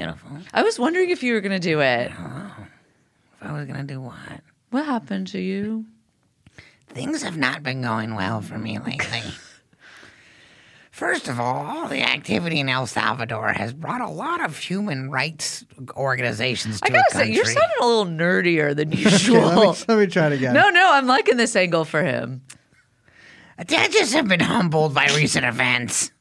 beautiful. I was wondering if you were going to do it. Oh, if I was going to do what? What happened to you? Things have not been going well for me lately. First of all the activity in El Salvador has brought a lot of human rights organizations to I gotta the country. say, you're sounding a little nerdier than usual. Okay, let me try it again. No, I'm liking this angle for him. I just have been humbled by recent events.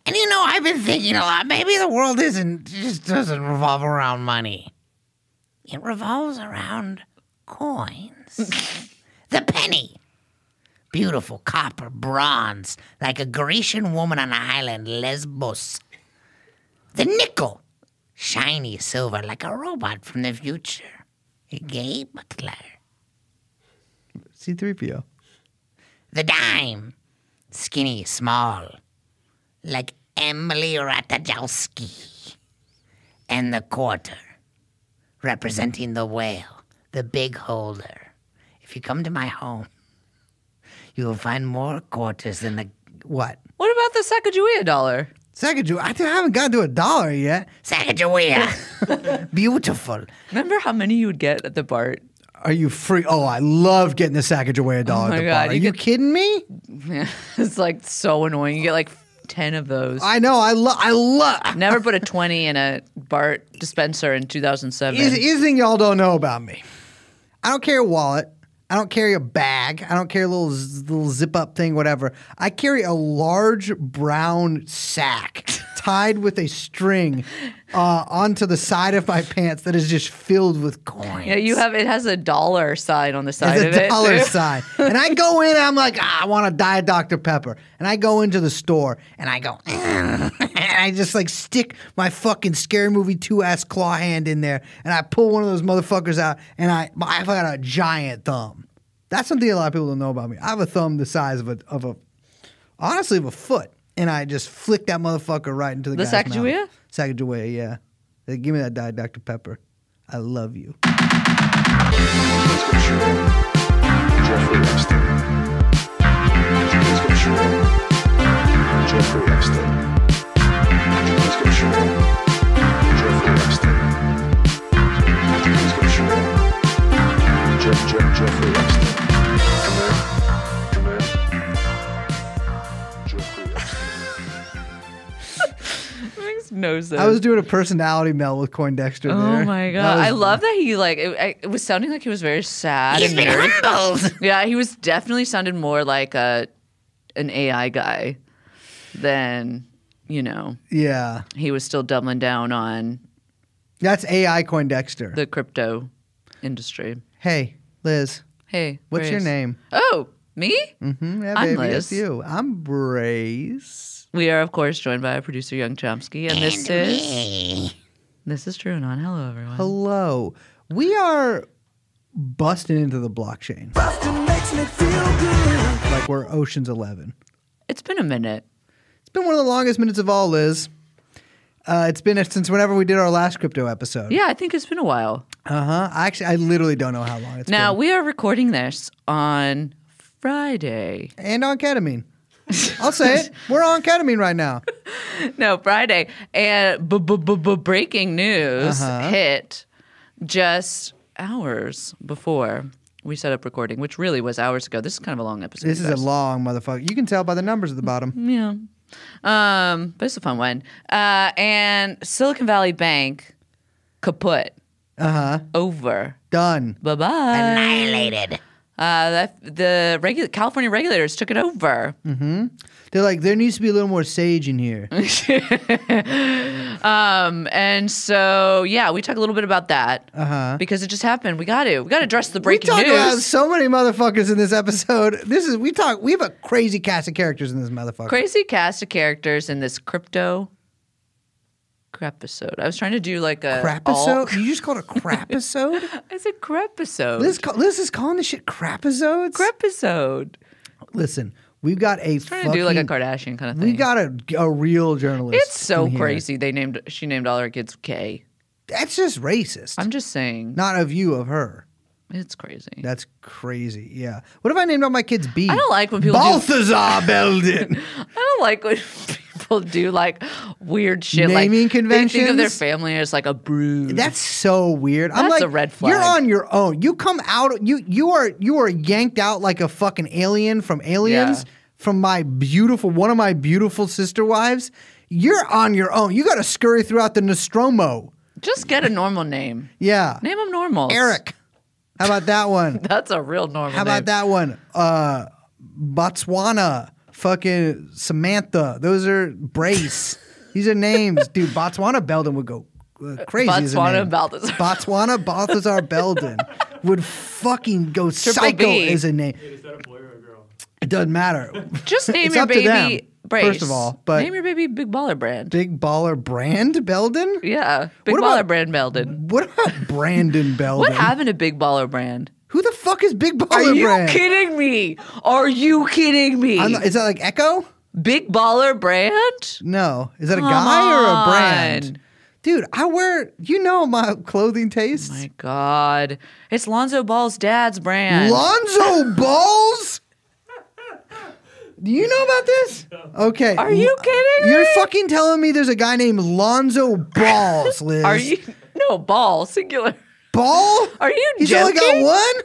And I've been thinking a lot. Maybe the world doesn't revolve around money. It revolves around coins. The penny. Beautiful copper, bronze, like a Grecian woman on an island, Lesbos. The nickel. Shiny silver, like a robot from the future. A gay butler. C-3PO. The dime. Skinny, small. Like Emily Ratajkowski. And the quarter. Representing the whale. The big holder. If you come to my home, you will find more quarters than the... What? What about the Sacagawea dollar? Sacagawea. I haven't gotten to $1 yet. Sacagawea. Beautiful. Remember how many you would get at the BART? Are you free? Oh, I love getting the Sacagawea dollar my at the God, bar. Are you kidding me? Yeah, it's like so annoying. You get like 10 of those. I know. I love. Never put a 20 in a BART dispenser in 2007. Here's the thing y'all don't know about me. I don't carry a wallet. I don't carry a bag. I don't carry a little zip up thing, whatever. I carry a large brown sack tied with a string onto the side of my pants that is just filled with coins. Yeah, it has a dollar sign on the side of it. It's a dollar sign. And I go in and I'm like, I want to Diet Dr. Pepper. And I go into the store and I go, and I just like stick my fucking Scary Movie 2-ass claw hand in there and I pull one of those motherfuckers out and I've got a giant thumb. That's something a lot of people don't know about me. I have a thumb the size of a foot. And I just flick that motherfucker right into the guy's mouth. Sacagawea? Sacagawea, yeah. Like, give me that Diet Dr. Pepper. I love you. Jeffrey Epstein. Jeffrey Epstein. Jeffrey Epstein. Jeffrey Epstein. Come in. Jeffrey Epstein. Makes no sense. I was doing a personality meld with Coindexter there. Oh my God. I love that he it was sounding like he was very sad. He's and been nervous. humbled. Yeah, he was definitely sounded more like an AI guy than, Yeah. he was still doubling down on That's AI Coindexter. the crypto industry. Hey, Liz. Hey, What's your Grace. name? Oh, me? Mm-hmm. Yeah, I'm baby, Liz. that's you. I'm Brace. We are, of course, joined by our producer, Young Chomsky, and this is TrueAnon. Hello, everyone. Hello. We are busting into the blockchain. Bustin' makes me feel good. Like we're Ocean's 11. It's been a minute. It's been one of the longest minutes of all, Liz. It's been since whenever we did our last crypto episode. Yeah, I think it's been a while. Uh-huh. I literally don't know how long it's Now, been. we are recording this on Friday. And on ketamine. I'll say it. We're on ketamine right now. No, Friday. And breaking news hit just hours before we set up recording, which really was hours ago. This is kind of a long episode. This is a guys. long motherfucker. You can tell by the numbers at the bottom. Yeah. But it's a fun one. And Silicon Valley Bank kaput. Over. Done. Bye-bye. Annihilated. The California regulators took it over. They're like, there needs to be a little more sage in here. And so, yeah, we talk a little bit about that because it just happened. We got to address the breaking We talk about news. so many motherfuckers in this episode. We have a crazy cast of characters in this motherfucker. Crazy cast of characters in this crypto crapisode. I was trying to do like a Crapisode? You just called it a crapisode? It's a crepisode. Liz is calling this shit crapisodes? Crepisode. Listen, we've got a Trying to do like a Kardashian kind of thing. We got a real journalist. It's so in here. crazy. She named all her kids K. That's just racist. I'm just saying. Not of you, of her. It's crazy. That's crazy. Yeah. What if I named all my kids B? I don't like when people Balthazar Belden. I don't like when people people do like weird shit. Naming like, They think of their conventions? family as like a brood. That's so weird. I'm That's like, a red flag. You're on your own. You come out. You are yanked out like a fucking alien from Aliens. Yeah. From one of my beautiful sister wives. You're on your own. You got to scurry throughout the Nostromo. Just get a normal name. Yeah. Name them normal. Eric. How about that one? That's a real normal How about that one? Botswana. Fucking Samantha. Those are Brace. These are names. Dude, Botswana Belden would go crazy as a Botswana name. Balthazar. Botswana Balthazar Belden would fucking go psycho B. as a name. Is that a boy or a girl? It doesn't matter. Just name It's your up to them, baby Brace. first of all, but- name your baby Big Baller Brand. Big Baller Brand Belden? Yeah, Big What Baller about- Brand Belden. What about Brandon Belden? What happened to Big Baller Brand? Who the fuck is Big Baller Are you Brand? kidding me? Are you kidding me? Is that like Echo? Big Baller Brand? No. Is that a Come guy or a brand? on. Dude, I wear, my clothing tastes. My God. It's Lonzo Ball's dad's brand. Lonzo Balls? Do you know about this? Okay. Are you kidding You're me? fucking telling me there's a guy named Lonzo Balls, Liz. Are you? No, Ball, singular. Ball? Are you He's joking? only got one?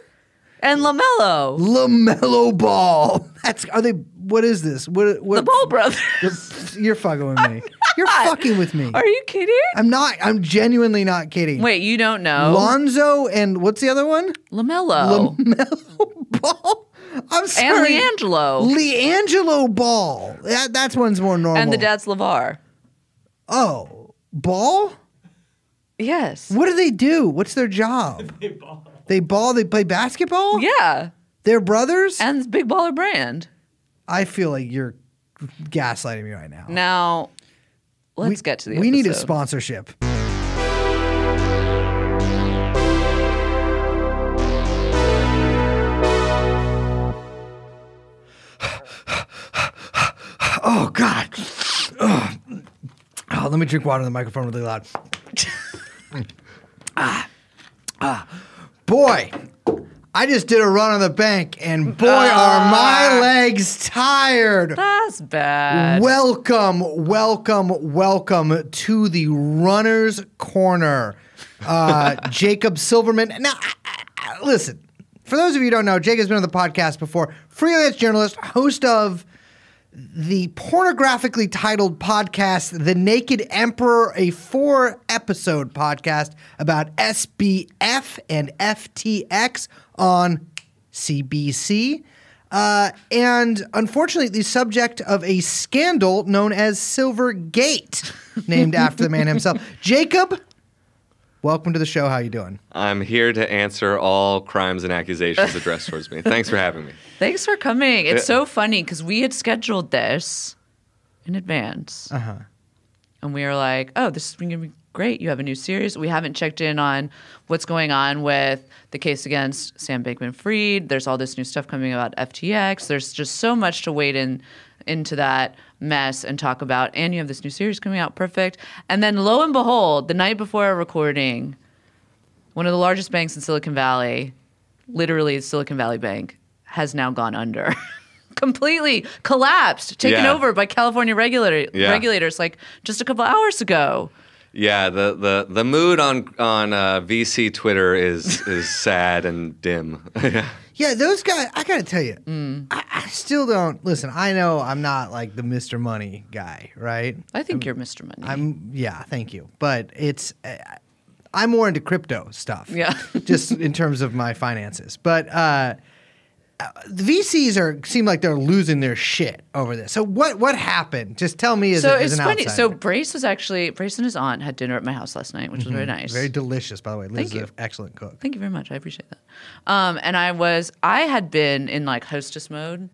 And LaMelo. LaMelo Ball. What is this? What The Ball brothers. You're fucking with me. You're fucking with me. Are you kidding? I'm not. I'm genuinely not kidding. Wait, you don't know? Lonzo and what's the other one? LaMelo. LaMelo Ball. I'm And sorry. LeAngelo. LeAngelo Ball. That's one's more normal. And the dad's LeVar. Oh, Ball? Yes. What do they do? What's their job? They ball. They play basketball? Yeah. They're brothers? And Big Baller Brand. I feel like you're gaslighting me right now. Now, let's get to the We need a episode. sponsorship. Oh, God. Oh, let me drink water in the microphone really loud. Boy, I just did a run on the bank, and boy, are my legs tired. That's bad. Welcome to the Runner's Corner. Jacob Silverman. Now, listen, for those of you who don't know, Jacob's been on the podcast before. Freelance journalist, host of the pornographically titled podcast, The Naked Emperor, a 4-episode podcast about SBF and FTX on CBC. And unfortunately, the subject of a scandal known as Silvergate, named after the man himself. Jacob, welcome to the show. How you doing? I'm here to answer all crimes and accusations addressed towards me. Thanks for having me. Thanks for coming. It's so funny because we had scheduled this in advance. Uh-huh. And we were like, oh, this is going to be great. You have a new series. We haven't checked in on what's going on with the case against Sam Bankman-Fried. There's all this new stuff coming about FTX. There's just so much to wade into that mess and talk about. And you have this new series coming out. Perfect. And then lo and behold, the night before our recording, one of the largest banks in Silicon Valley, literally Silicon Valley Bank, has now gone under. Completely collapsed, taken Yeah. over by California regulators like just a couple hours ago. Yeah, the mood on VC Twitter is sad and dim. Yeah, those guys, I got to tell you, I still don't, listen, I know I'm not like the Mr. Money guy, right? I think you're Mr. Money. Yeah, thank you. But I'm more into crypto stuff. Yeah. Just in terms of my finances. But the VCs seem like they're losing their shit over this. So what happened? Just tell me as an outsider. So Brace and his aunt had dinner at my house last night, which was very nice. Very delicious, by the way. Liz Thank you. is an excellent cook. Thank you very much. I appreciate that. And I had been in like hostess mode,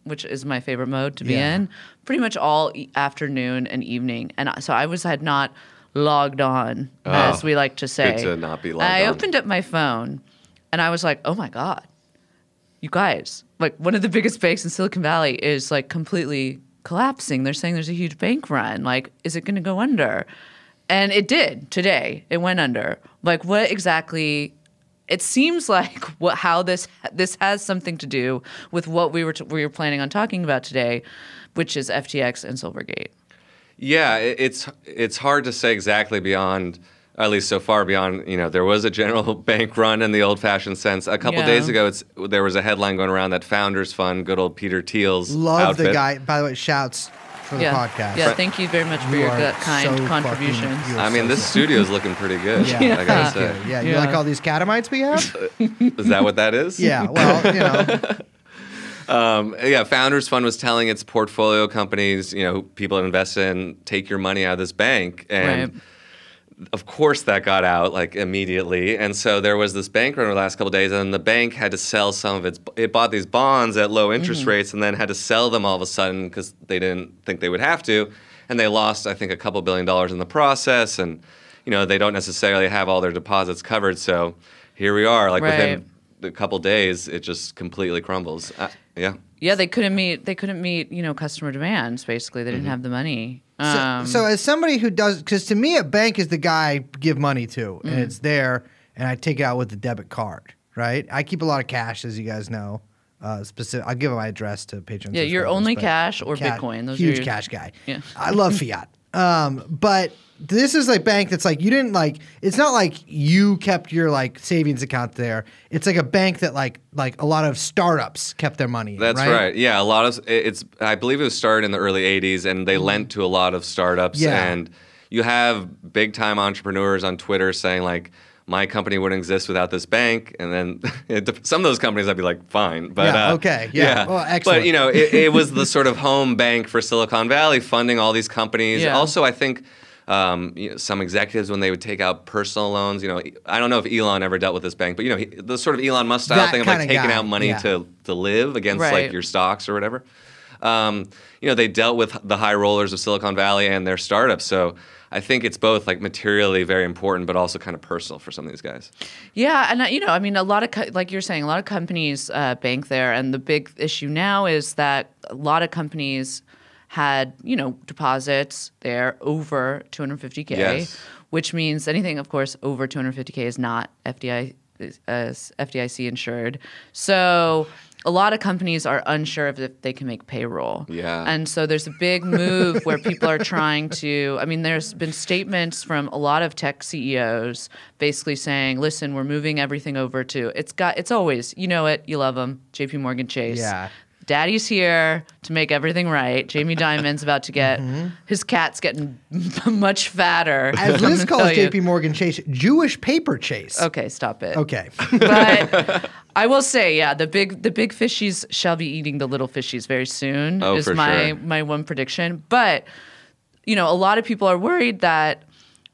which is my favorite mode to be Yeah. in, pretty much all afternoon and evening. And so I had not logged on, as we like to say. Good to not be logged I on. opened up my phone, and I was like, oh my God. You guys, like one of the biggest banks in Silicon Valley is like completely collapsing. They're saying there's a huge bank run. Like, is it going to go under? And it did today. It went under. Like, what exactly? It seems like how this has something to do with what we were planning on talking about today, which is FTX and Silvergate. Yeah, it's hard to say exactly beyond, at least so far beyond, there was a general bank run in the old-fashioned sense. A couple days ago, there was a headline going around that Founders Fund, good old Peter Thiel's Love outfit. the guy, by the way, shouts for the podcast. Yeah, thank you very much for your are kind so contributions. fucking- I mean, this studio's looking pretty good, I gotta say. Yeah, you like all these catamites we have? Is that what that is? Yeah, well, Founders Fund was telling its portfolio companies, people that invest in, take your money out of this bank. And of course that got out like immediately. And so there was this bank run over the last couple of days, and the bank had to sell some of it bought these bonds at low interest rates and then had to sell them all of a sudden because they didn't think they would have to. And they lost, I think, a couple $1 billion in the process. And, they don't necessarily have all their deposits covered. So here we are, like within a couple days, it just completely crumbles. Yeah, they couldn't meet customer demands. Basically, they didn't have the money. so as somebody who does, because to me a bank is the guy I give money to, and it's there, and I take it out with the debit card, right? I keep a lot of cash, as you guys know. I'll give my address to patrons. Yeah, you're only cash or Bitcoin. Those huge are your, cash guy. Yeah. I love fiat. But this is like bank that's like you didn't like. It's not like you kept your like savings account there. It's like a bank that like a lot of startups kept their money. That's right. Yeah, a lot of it's. I believe it was started in the early '80s, and they lent to a lot of startups. Yeah. And you have big time entrepreneurs on Twitter saying like, my company wouldn't exist without this bank. And then some of those companies I'd be like, fine. But okay. Yeah. Well, excellent. But it was the sort of home bank for Silicon Valley, funding all these companies. Yeah. Also, I think some executives, when they would take out personal loans, I don't know if Elon ever dealt with this bank, but the sort of Elon Musk style That thing of like kinda taking guy, out money yeah. to live against Right. like your stocks or whatever. They dealt with the high rollers of Silicon Valley and their startups. So I think it's both like materially very important, but also kind of personal for some of these guys. Yeah, and I mean, a lot of like you're saying, a lot of companies bank there, and the big issue now is that a lot of companies had deposits there over 250K, Yes. which means anything, of course, over 250K is not FDIC insured. So a lot of companies are unsure if they can make payroll. Yeah. And so there's a big move where people are trying to, there's been statements from a lot of tech CEOs basically saying, listen, we're moving everything over to, it's always, you love them, JP Morgan Chase. Yeah. Daddy's here to make everything right. Jamie Dimon's about to get, his cat's getting much fatter. As Liz calls JP Morgan Chase, Jewish paper chase. Okay, stop it. Okay. But I will say, yeah, the big fishies shall be eating the little fishies very soon. Oh, is for my sure. one prediction. But a lot of people are worried that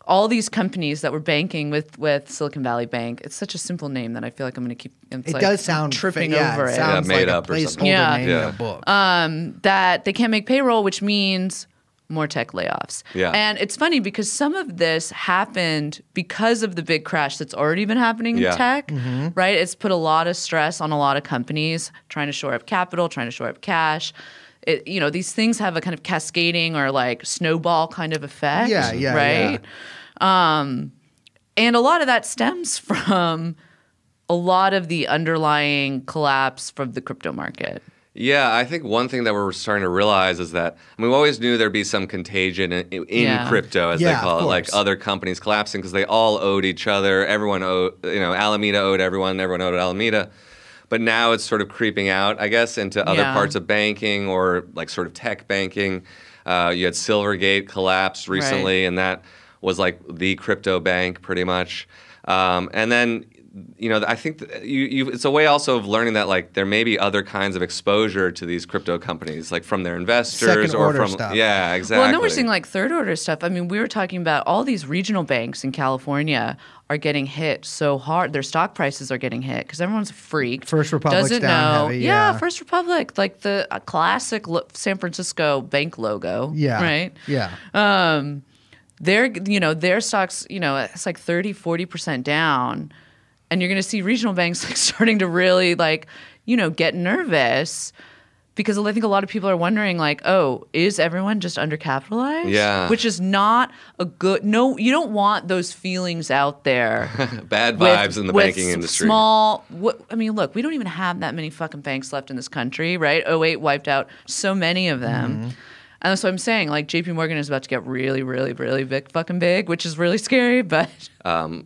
all these companies that were banking with Silicon Valley Bank, it's such a simple name that I feel like I'm going to keep. It does sound tripping yeah, over it it. sounds Yeah, made like up a or something. placeholder Yeah. name Yeah. in a book. That they can't make payroll, which means more tech layoffs. Yeah. And it's funny because some of this happened because of the big crash that's already been happening in Yeah. tech, right? It's put a lot of stress on a lot of companies trying to shore up capital, trying to shore up cash. These things have a kind of cascading or like snowball kind of effect, Yeah, right? And a lot of that stems from a lot of the underlying collapse from the crypto market. Yeah, I think one thing that we're starting to realize is that we always knew there'd be some contagion in Yeah. crypto, as Yeah, they call of it, like course. other companies collapsing because they all owed each other. Everyone owed, Alameda owed everyone owed Alameda. But now it's sort of creeping out, I guess, into other Yeah. parts of banking or like sort of tech banking. You had Silvergate collapse recently, and that was like the crypto bank pretty much. And then I think it's a way also of learning that like there may be other kinds of exposure to these crypto companies, like from their investors Second or order from stuff. yeah, exactly. Well, and then we're seeing like third order stuff. I mean, we were talking about all these regional banks in California are getting hit so hard. Their stock prices are getting hit because everyone's freaked. First Republic's doesn't down know. heavy, yeah, yeah. First Republic, like the classic San Francisco bank logo. Yeah. Right. Yeah. Their stocks, it's like 30-40% down. And you're going to see regional banks like starting to really get nervous because I think a lot of people are wondering like, oh, is everyone just undercapitalized? Yeah. Which is not a good, no, you don't want those feelings out there. bad with- vibes in the with banking industry. Look, we don't even have that many fucking banks left in this country, right? 2008 wiped out so many of them. And that's what I'm saying. Like JP Morgan is about to get really, really, really big, fucking big, which is really scary. But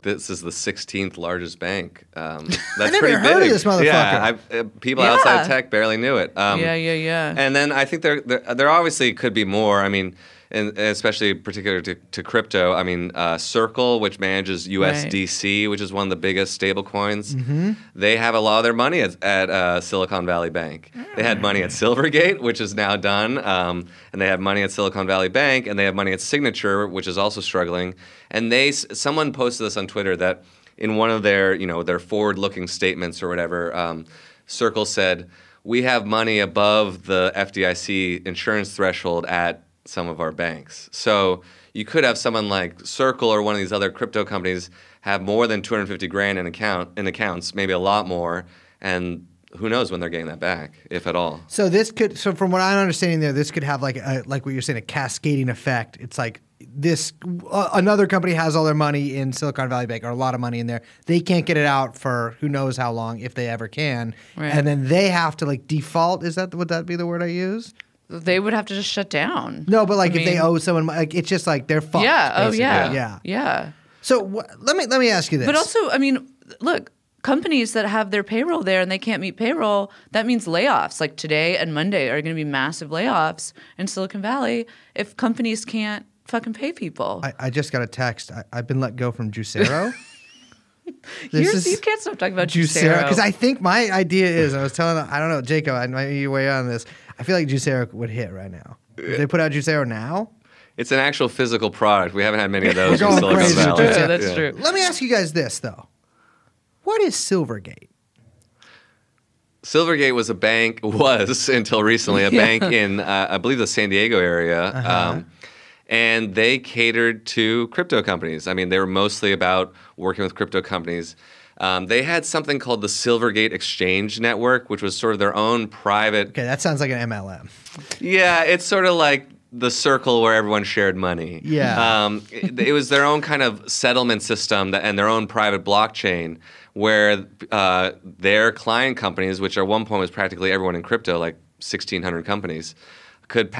this is the 16th largest bank. That's I never pretty heard big. of this motherfucker. Yeah, people outside of tech barely knew it. yeah. And then I think there obviously could be more. I mean, and especially particular to crypto. I mean, Circle, which manages USDC, which is one of the biggest stable coins, they have a lot of their money at Silicon Valley Bank. They had money at Silvergate, which is now done, and they have money at Silicon Valley Bank, and they have money at Signature, which is also struggling. And someone posted this on Twitter that in one of their their forward-looking statements or whatever, Circle said, "We have money above the FDIC insurance threshold at some of our banks." So you could have someone like Circle or one of these other crypto companies have more than 250 grand in accounts, maybe a lot more, and who knows when they're getting that back, if at all. So from what I'm understanding there, this could have like what you're saying, a cascading effect. It's like another company has all their money in Silicon Valley Bank, or a lot of money in there. They can't get it out for who knows how long, if they ever can. Right. And then they have to like default. Would that be the word I use? They would have to just shut down. No, but like if they owe someone, like it's just like they're fucked. Yeah. Basically. Oh, yeah. Yeah. So let me ask you this. But also, I mean, look, companies that have their payroll there and they can't meet payroll, that means layoffs. Like today and Monday are going to be massive layoffs in Silicon Valley if companies can't fucking pay people. I just got a text. I've been let go from Juicero. You can't stop talking about Juicero. Because I think my idea is, I was telling, I don't know, Jacob, I might need weigh on this. I feel like Juicero would hit right now. If they put out Juicero now. It's an actual physical product. We haven't had many of those We're in going Silicon crazy. Valley. Yeah, that's true. Let me ask you guys this, though. What is Silvergate? Silvergate was until recently a bank in I believe the San Diego area, and they catered to crypto companies. I mean, they were mostly about working with crypto companies. They had something called the Silvergate Exchange Network, which was sort of their own private. Okay, that sounds like an MLM. Yeah, it's sort of like the circle where everyone shared money. Yeah. It was their own kind of settlement system and their own private blockchain where their client companies, which at one point was practically everyone in crypto, like 1,600 companies, could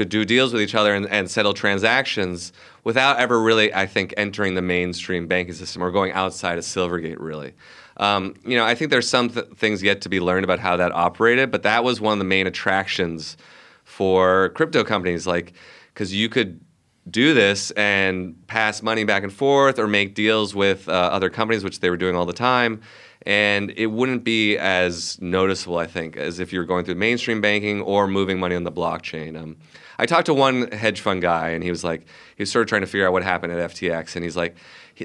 do deals with each other and settle transactions without ever really, I think, entering the mainstream banking system or going outside of Silvergate, really. I think there's some things yet to be learned about how that operated, but that was one of the main attractions for crypto companies, because you could do this and pass money back and forth or make deals with other companies, which they were doing all the time. And it wouldn't be as noticeable, I think, as if you were going through mainstream banking or moving money on the blockchain. I talked to one hedge fund guy, and he was sort of trying to figure out what happened at FTX, and he's like,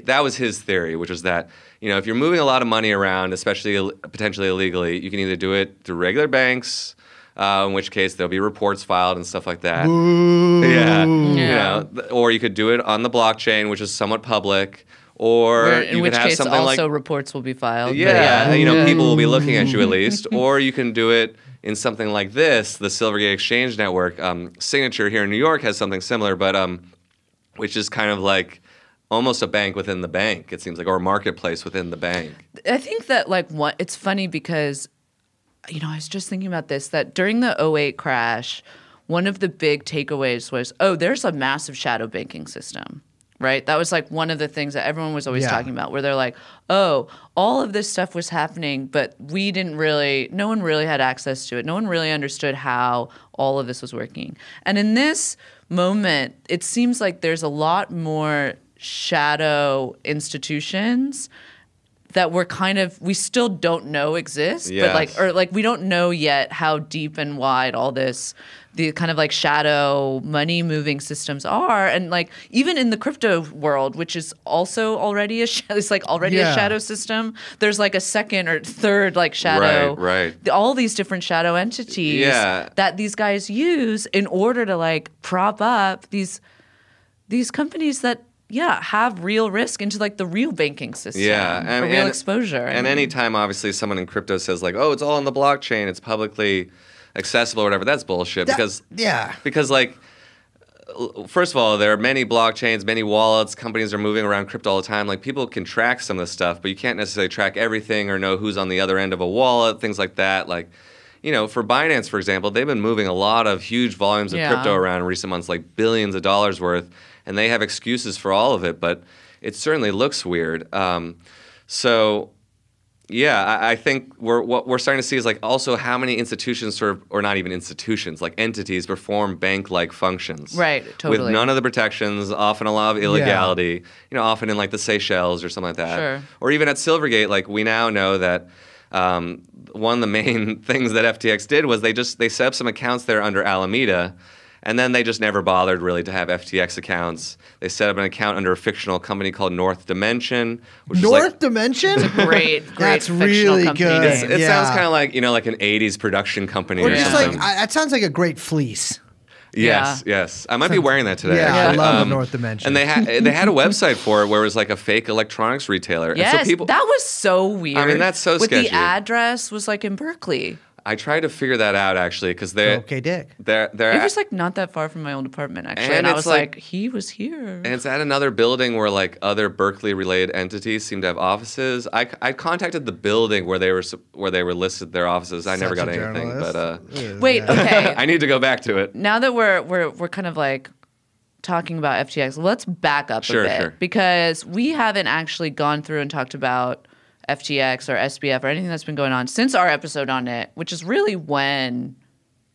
that was his theory, which was that, if you're moving a lot of money around, especially potentially illegally, you can either do it through regular banks, in which case there'll be reports filed and stuff like that. Yeah. Or you could do it on the blockchain, which is somewhat public. Or in which case also reports will be filed. Yeah, people will be looking at you at least. Or you can do it in something like this, the Silvergate Exchange Network. Signature here in New York has something similar, but which is kind of like almost a bank within the bank, it seems like, or a marketplace within the bank. I think that it's funny because, I was just thinking about this, that during the 2008 crash, one of the big takeaways was, there's a massive shadow banking system. Right? That was one of the things that everyone was always talking about, where they're like, all of this stuff was happening, but no one really had access to it. No one really understood how all of this was working. And in this moment, it seems like there's a lot more shadow institutions that we still don't know exist, yes. but we don't know yet how deep and wide all the kind of shadow money moving systems are. And even in the crypto world, which is also already a shadow system, there's a second or third shadow. Right. All these different shadow entities that these guys use in order to prop up these companies that have real risk into the real banking system. Yeah, real exposure. And anytime, obviously, someone in crypto says it's all on the blockchain, it's publicly accessible or whatever, that's bullshit. Because first of all, there are many blockchains, many wallets. Companies are moving around crypto all the time. People can track some of this stuff, but you can't necessarily track everything or know who's on the other end of a wallet, things like that. for Binance, for example, they've been moving a lot of huge volumes of crypto around in recent months, like billions of dollars worth, and they have excuses for all of it, but it certainly looks weird. I think what we're starting to see is like also how many institutions or not even institutions, like entities perform bank-like functions. Right, totally. With none of the protections, often a lot of illegality, often in like the Seychelles or something like that. Sure. Or even at Silvergate, like we now know that one of the main things that FTX did was they set up some accounts there under Alameda, and then they just never bothered really to have FTX accounts. They set up an account under a fictional company called North Dimension. North Dimension? Great That's fictional really company good. name. It sounds kind of like like an '80s production company or just something. that sounds like a great fleece. Yes. I might be wearing that today. Yeah, actually. I love the North Dimension. And they had a website for it where it was like a fake electronics retailer. Yes, and so that was so weird. I mean, that's so sketchy. The address was like in Berkeley. I tried to figure that out actually because they're okay, Dick. They're It was like not that far from my old apartment actually, and I it's was like, he was here. And it's at another building where like other Berkeley-related entities seem to have offices. I contacted the building where they were listed their offices. I never got anything, but wait, okay. I need to go back to it. Now that we're kind of like talking about FTX, let's back up a bit because we haven't actually gone through and talked about FTX or SBF or anything that's been going on since our episode on it, which is really when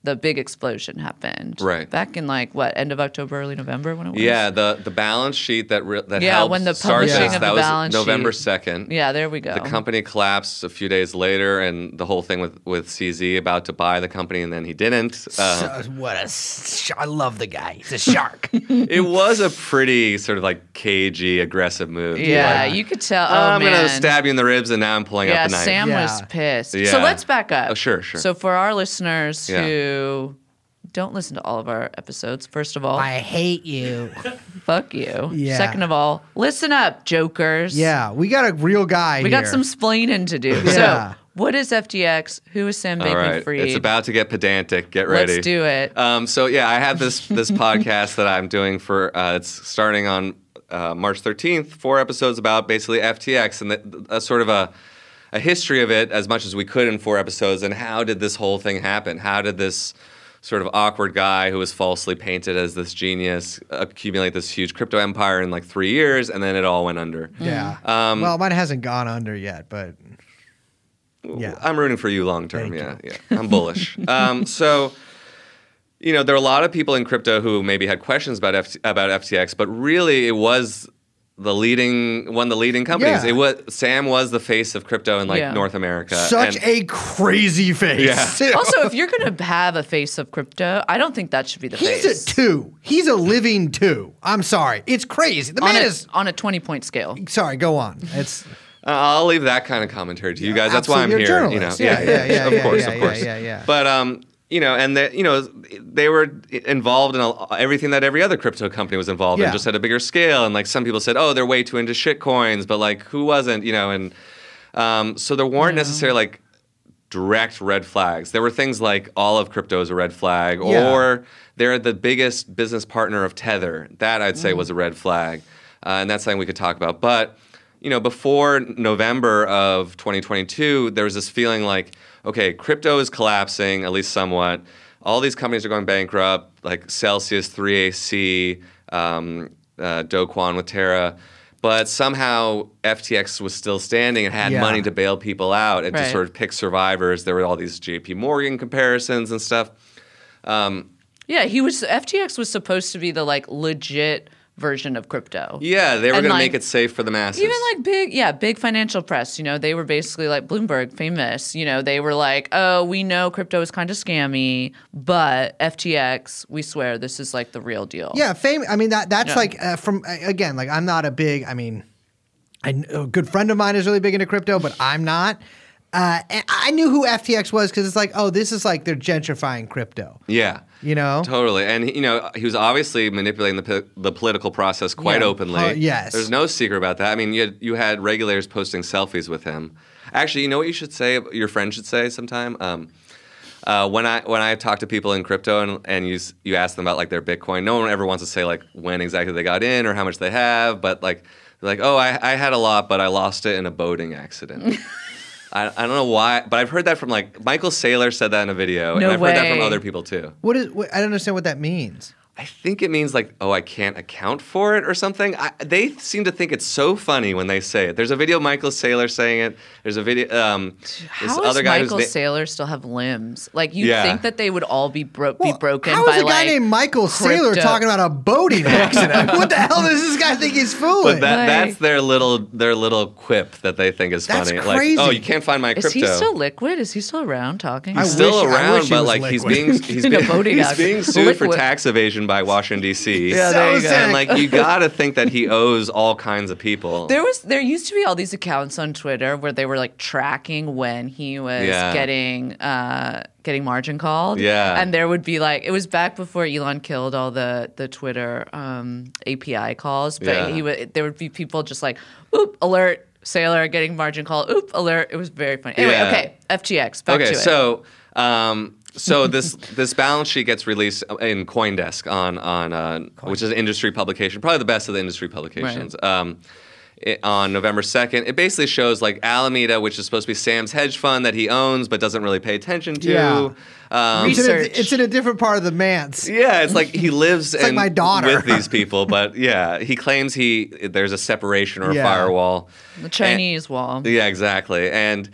the big explosion happened. Right. Back in like end of October, early November when it was? Yeah, the balance sheet that helped when the start publishing this, of that the was balance November sheet. 2nd. Yeah, there we go. The company collapsed a few days later, and the whole thing with CZ about to buy the company, and then he didn't. I love the guy. He's a shark. It was a pretty sort of like cagey, aggressive move. Yeah, you could tell. I'm going to stab you in the ribs, and now I'm pulling out the knife. Sam was pissed. Yeah. So let's back up. Oh, sure. So for our listeners who don't listen to all of our episodes, first of all, I hate you. Fuck you. Yeah. Second of all, listen up, jokers. Yeah, we got a real guy We here. got some splaining to do. Yeah. So, what is FTX? Who is Sam Bankman-Fried? It's about to get pedantic. Get ready. Let's do it. I have this podcast that I'm doing for. It's starting on March 13th. 4 episodes about basically FTX and a sort of a history of it as much as we could in 4 episodes. And how did this whole thing happen? How did this sort of awkward guy who was falsely painted as this genius accumulate this huge crypto empire in like 3 years, and then it all went under? Yeah. Well, mine hasn't gone under yet, but yeah. I'm rooting for you long term. Yeah. I'm bullish. So, there are a lot of people in crypto who maybe had questions about FTX, but really it was one of the leading companies. Yeah. Sam was the face of crypto in North America. Such a crazy face. Yeah. Also, if you're going to have a face of crypto, I don't think that should be the face. He's a 2. He's a living 2. I'm sorry. It's crazy. The man is on a 20-point scale. Sorry, go on. It's I'll leave that kind of commentary to you guys. That's why I'm You're here. journalists. Yeah. Of course. Yeah. But and they were involved in everything that every other crypto company was involved in, just at a bigger scale. And like some people said, oh, they're way too into shit coins, but like who wasn't? And so there weren't necessarily like direct red flags. There were things like all of crypto is a red flag, or they're the biggest business partner of Tether. That I'd say was a red flag, and that's something we could talk about. But before November of 2022, there was this feeling like, okay, crypto is collapsing, at least somewhat. All these companies are going bankrupt, like Celsius, 3AC, Do Kwon with Terra. But somehow FTX was still standing and had money to bail people out and to sort of pick survivors. There were all these JP Morgan comparisons and stuff. FTX was supposed to be the like legit version of crypto. Yeah, they were going to make it safe for the masses. Even like big financial press, they were basically like Bloomberg famous. They were like, oh, we know crypto is kind of scammy, but FTX, we swear this is like the real deal. Yeah, I mean, that's like again, like I'm not a big, a good friend of mine is really big into crypto, but I'm not. And I knew who FTX was because it's like, oh, this is like they're gentrifying crypto. Yeah. Totally. And, he was obviously manipulating the political process quite openly. Yes. There's no secret about that. I mean, you had regulators posting selfies with him. Actually, you know what you should say, your friend should say sometime? When I talk to people in crypto and you ask them about like their Bitcoin, no one ever wants to say like when exactly they got in or how much they have, but like, they're like, oh, I had a lot, but I lost it in a boating accident. I don't know why, but I've heard that from like Michael Saylor said that in a video, No and I've heard that from way. other people too. I don't understand what that means. I think it means like, oh, I can't account for it or something. They seem to think it's so funny when they say it. There's a video of Michael Saylor saying it. There's a video. This How other does guy Michael who's Saylor still have limbs? Like you'd Yeah. think that they would all be broken How by is a guy like named Michael Saylor crypto- talking about a boating accident? What the hell does this guy think he's fooling? But that's Like- their little quip that they think is That's funny. crazy. Like, oh, you can't find my Is crypto. he still liquid? Is he still around talking? He's I still wish- I around, wish he but was like liquid. he's In a boating being accident. sued for Liquid. tax evasion by Washington D.C. Yeah, there you go. And like you got to think that he owes all kinds of people. There used to be all these accounts on Twitter where they were like tracking when he was Yeah. getting margin called. Yeah. And there would be like it was back before Elon killed all the Twitter API calls, but Yeah. there would be people just like, oop, alert, Sailor getting margin call, oop, alert. It was very funny. Anyway, Yeah. okay, FTX, back to it. So this balance sheet gets released in CoinDesk on which is an industry publication, probably the best of the industry publications. On November 2nd, it basically shows like Alameda, which is supposed to be Sam's hedge fund that he owns but doesn't really pay attention to. Yeah. Research. It's in a different part of the manse. Yeah, it's like he lives like my daughter. with these people, but yeah, he claims there's a separation or a Yeah. firewall. The Chinese wall. Yeah, exactly. And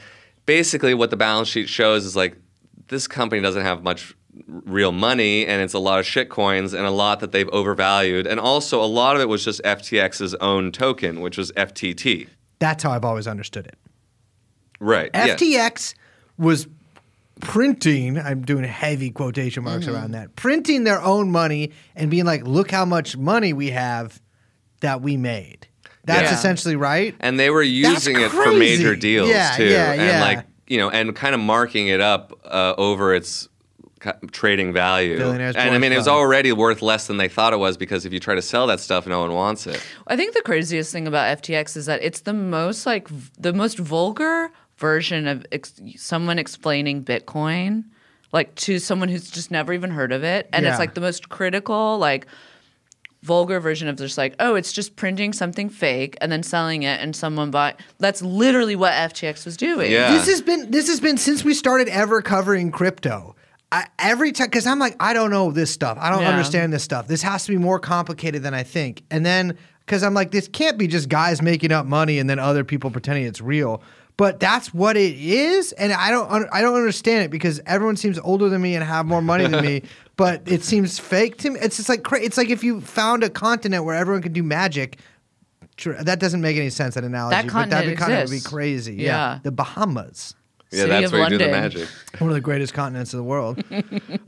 basically what the balance sheet shows is like this company doesn't have much real money, and it's a lot of shit coins and a lot that they've overvalued. And also a lot of it was just FTX's own token, which was FTT. That's how I've always understood it. Right. yeah. FTX was printing, I'm doing heavy quotation marks around that, printing their own money and being like, look how much money we have that we made. That's Yeah. essentially right. And they were using it for crazy. major deals Yeah, too. yeah, and yeah. like, and kind of marking it up over its trading value. Billionaires And I mean, it was Club. already worth less than they thought it was because if you try to sell that stuff, no one wants it. I think the craziest thing about FTX is that it's the most vulgar version of someone explaining Bitcoin, like to someone who's just never even heard of it, and Yeah. it's like the most critical, like vulgar version of just like, oh, it's just printing something fake and then selling it, and someone buy. That's literally what FTX was doing. Yeah. This has been since we started ever covering crypto. Every time, because I'm like, I don't know this stuff. I don't Yeah. understand this stuff. This has to be more complicated than I think. And then, because I'm like, this can't be just guys making up money and then other people pretending it's real. But that's what it is, and I don't understand it because everyone seems older than me and have more money than me. But it seems fake to me. It's just like it's like if you found a continent where everyone could do magic. That doesn't make any sense. That analogy, That but that continent continent would be exists. crazy. Yeah. The Bahamas. Yeah, City that's of where you do the London. magic. One of the greatest continents of the world.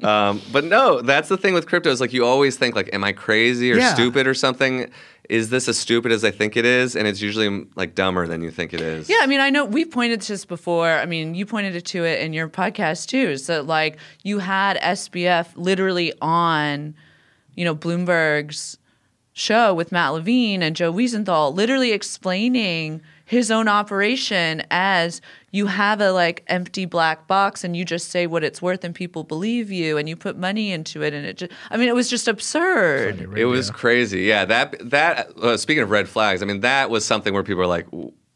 But no, that's the thing with crypto is like you always think like, am I crazy or Yeah. stupid or something? Is this as stupid as I think it is? And it's usually like dumber than you think it is. Yeah, I mean, I know we pointed to this before. I mean, you pointed to it in your podcast too. So, like, you had SBF literally on, Bloomberg's show with Matt Levine and Joe Wiesenthal, literally explaining his own operation as you have a like empty black box and you just say what it's worth and people believe you and you put money into it and it was just absurd. It was crazy. Yeah, that speaking of red flags, I mean, that was something where people were like,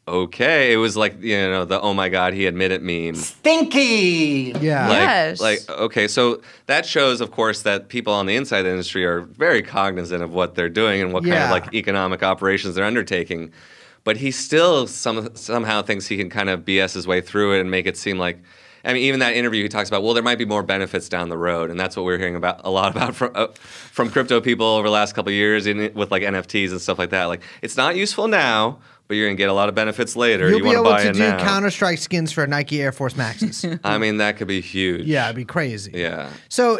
okay. It was like, the oh my God, he admitted meme. Stinky. Yeah. Yes. Okay, so that shows, of course, that people on the inside of the industry are very cognizant of what they're doing and what kind of Yeah. like economic operations they're undertaking. But he still somehow thinks he can kind of BS his way through it and make it seem like, I mean, even that interview he talks about, well, there might be more benefits down the road, and that's what we're hearing about a lot about from crypto people over the last couple of years with like NFTs and stuff like that. Like, it's not useful now, but you're gonna get a lot of benefits later. You'll you be want able buy to it do now. Counter-Strike skins for Nike Air Force Maxes. I mean, that could be huge. Yeah, it'd be crazy. Yeah. So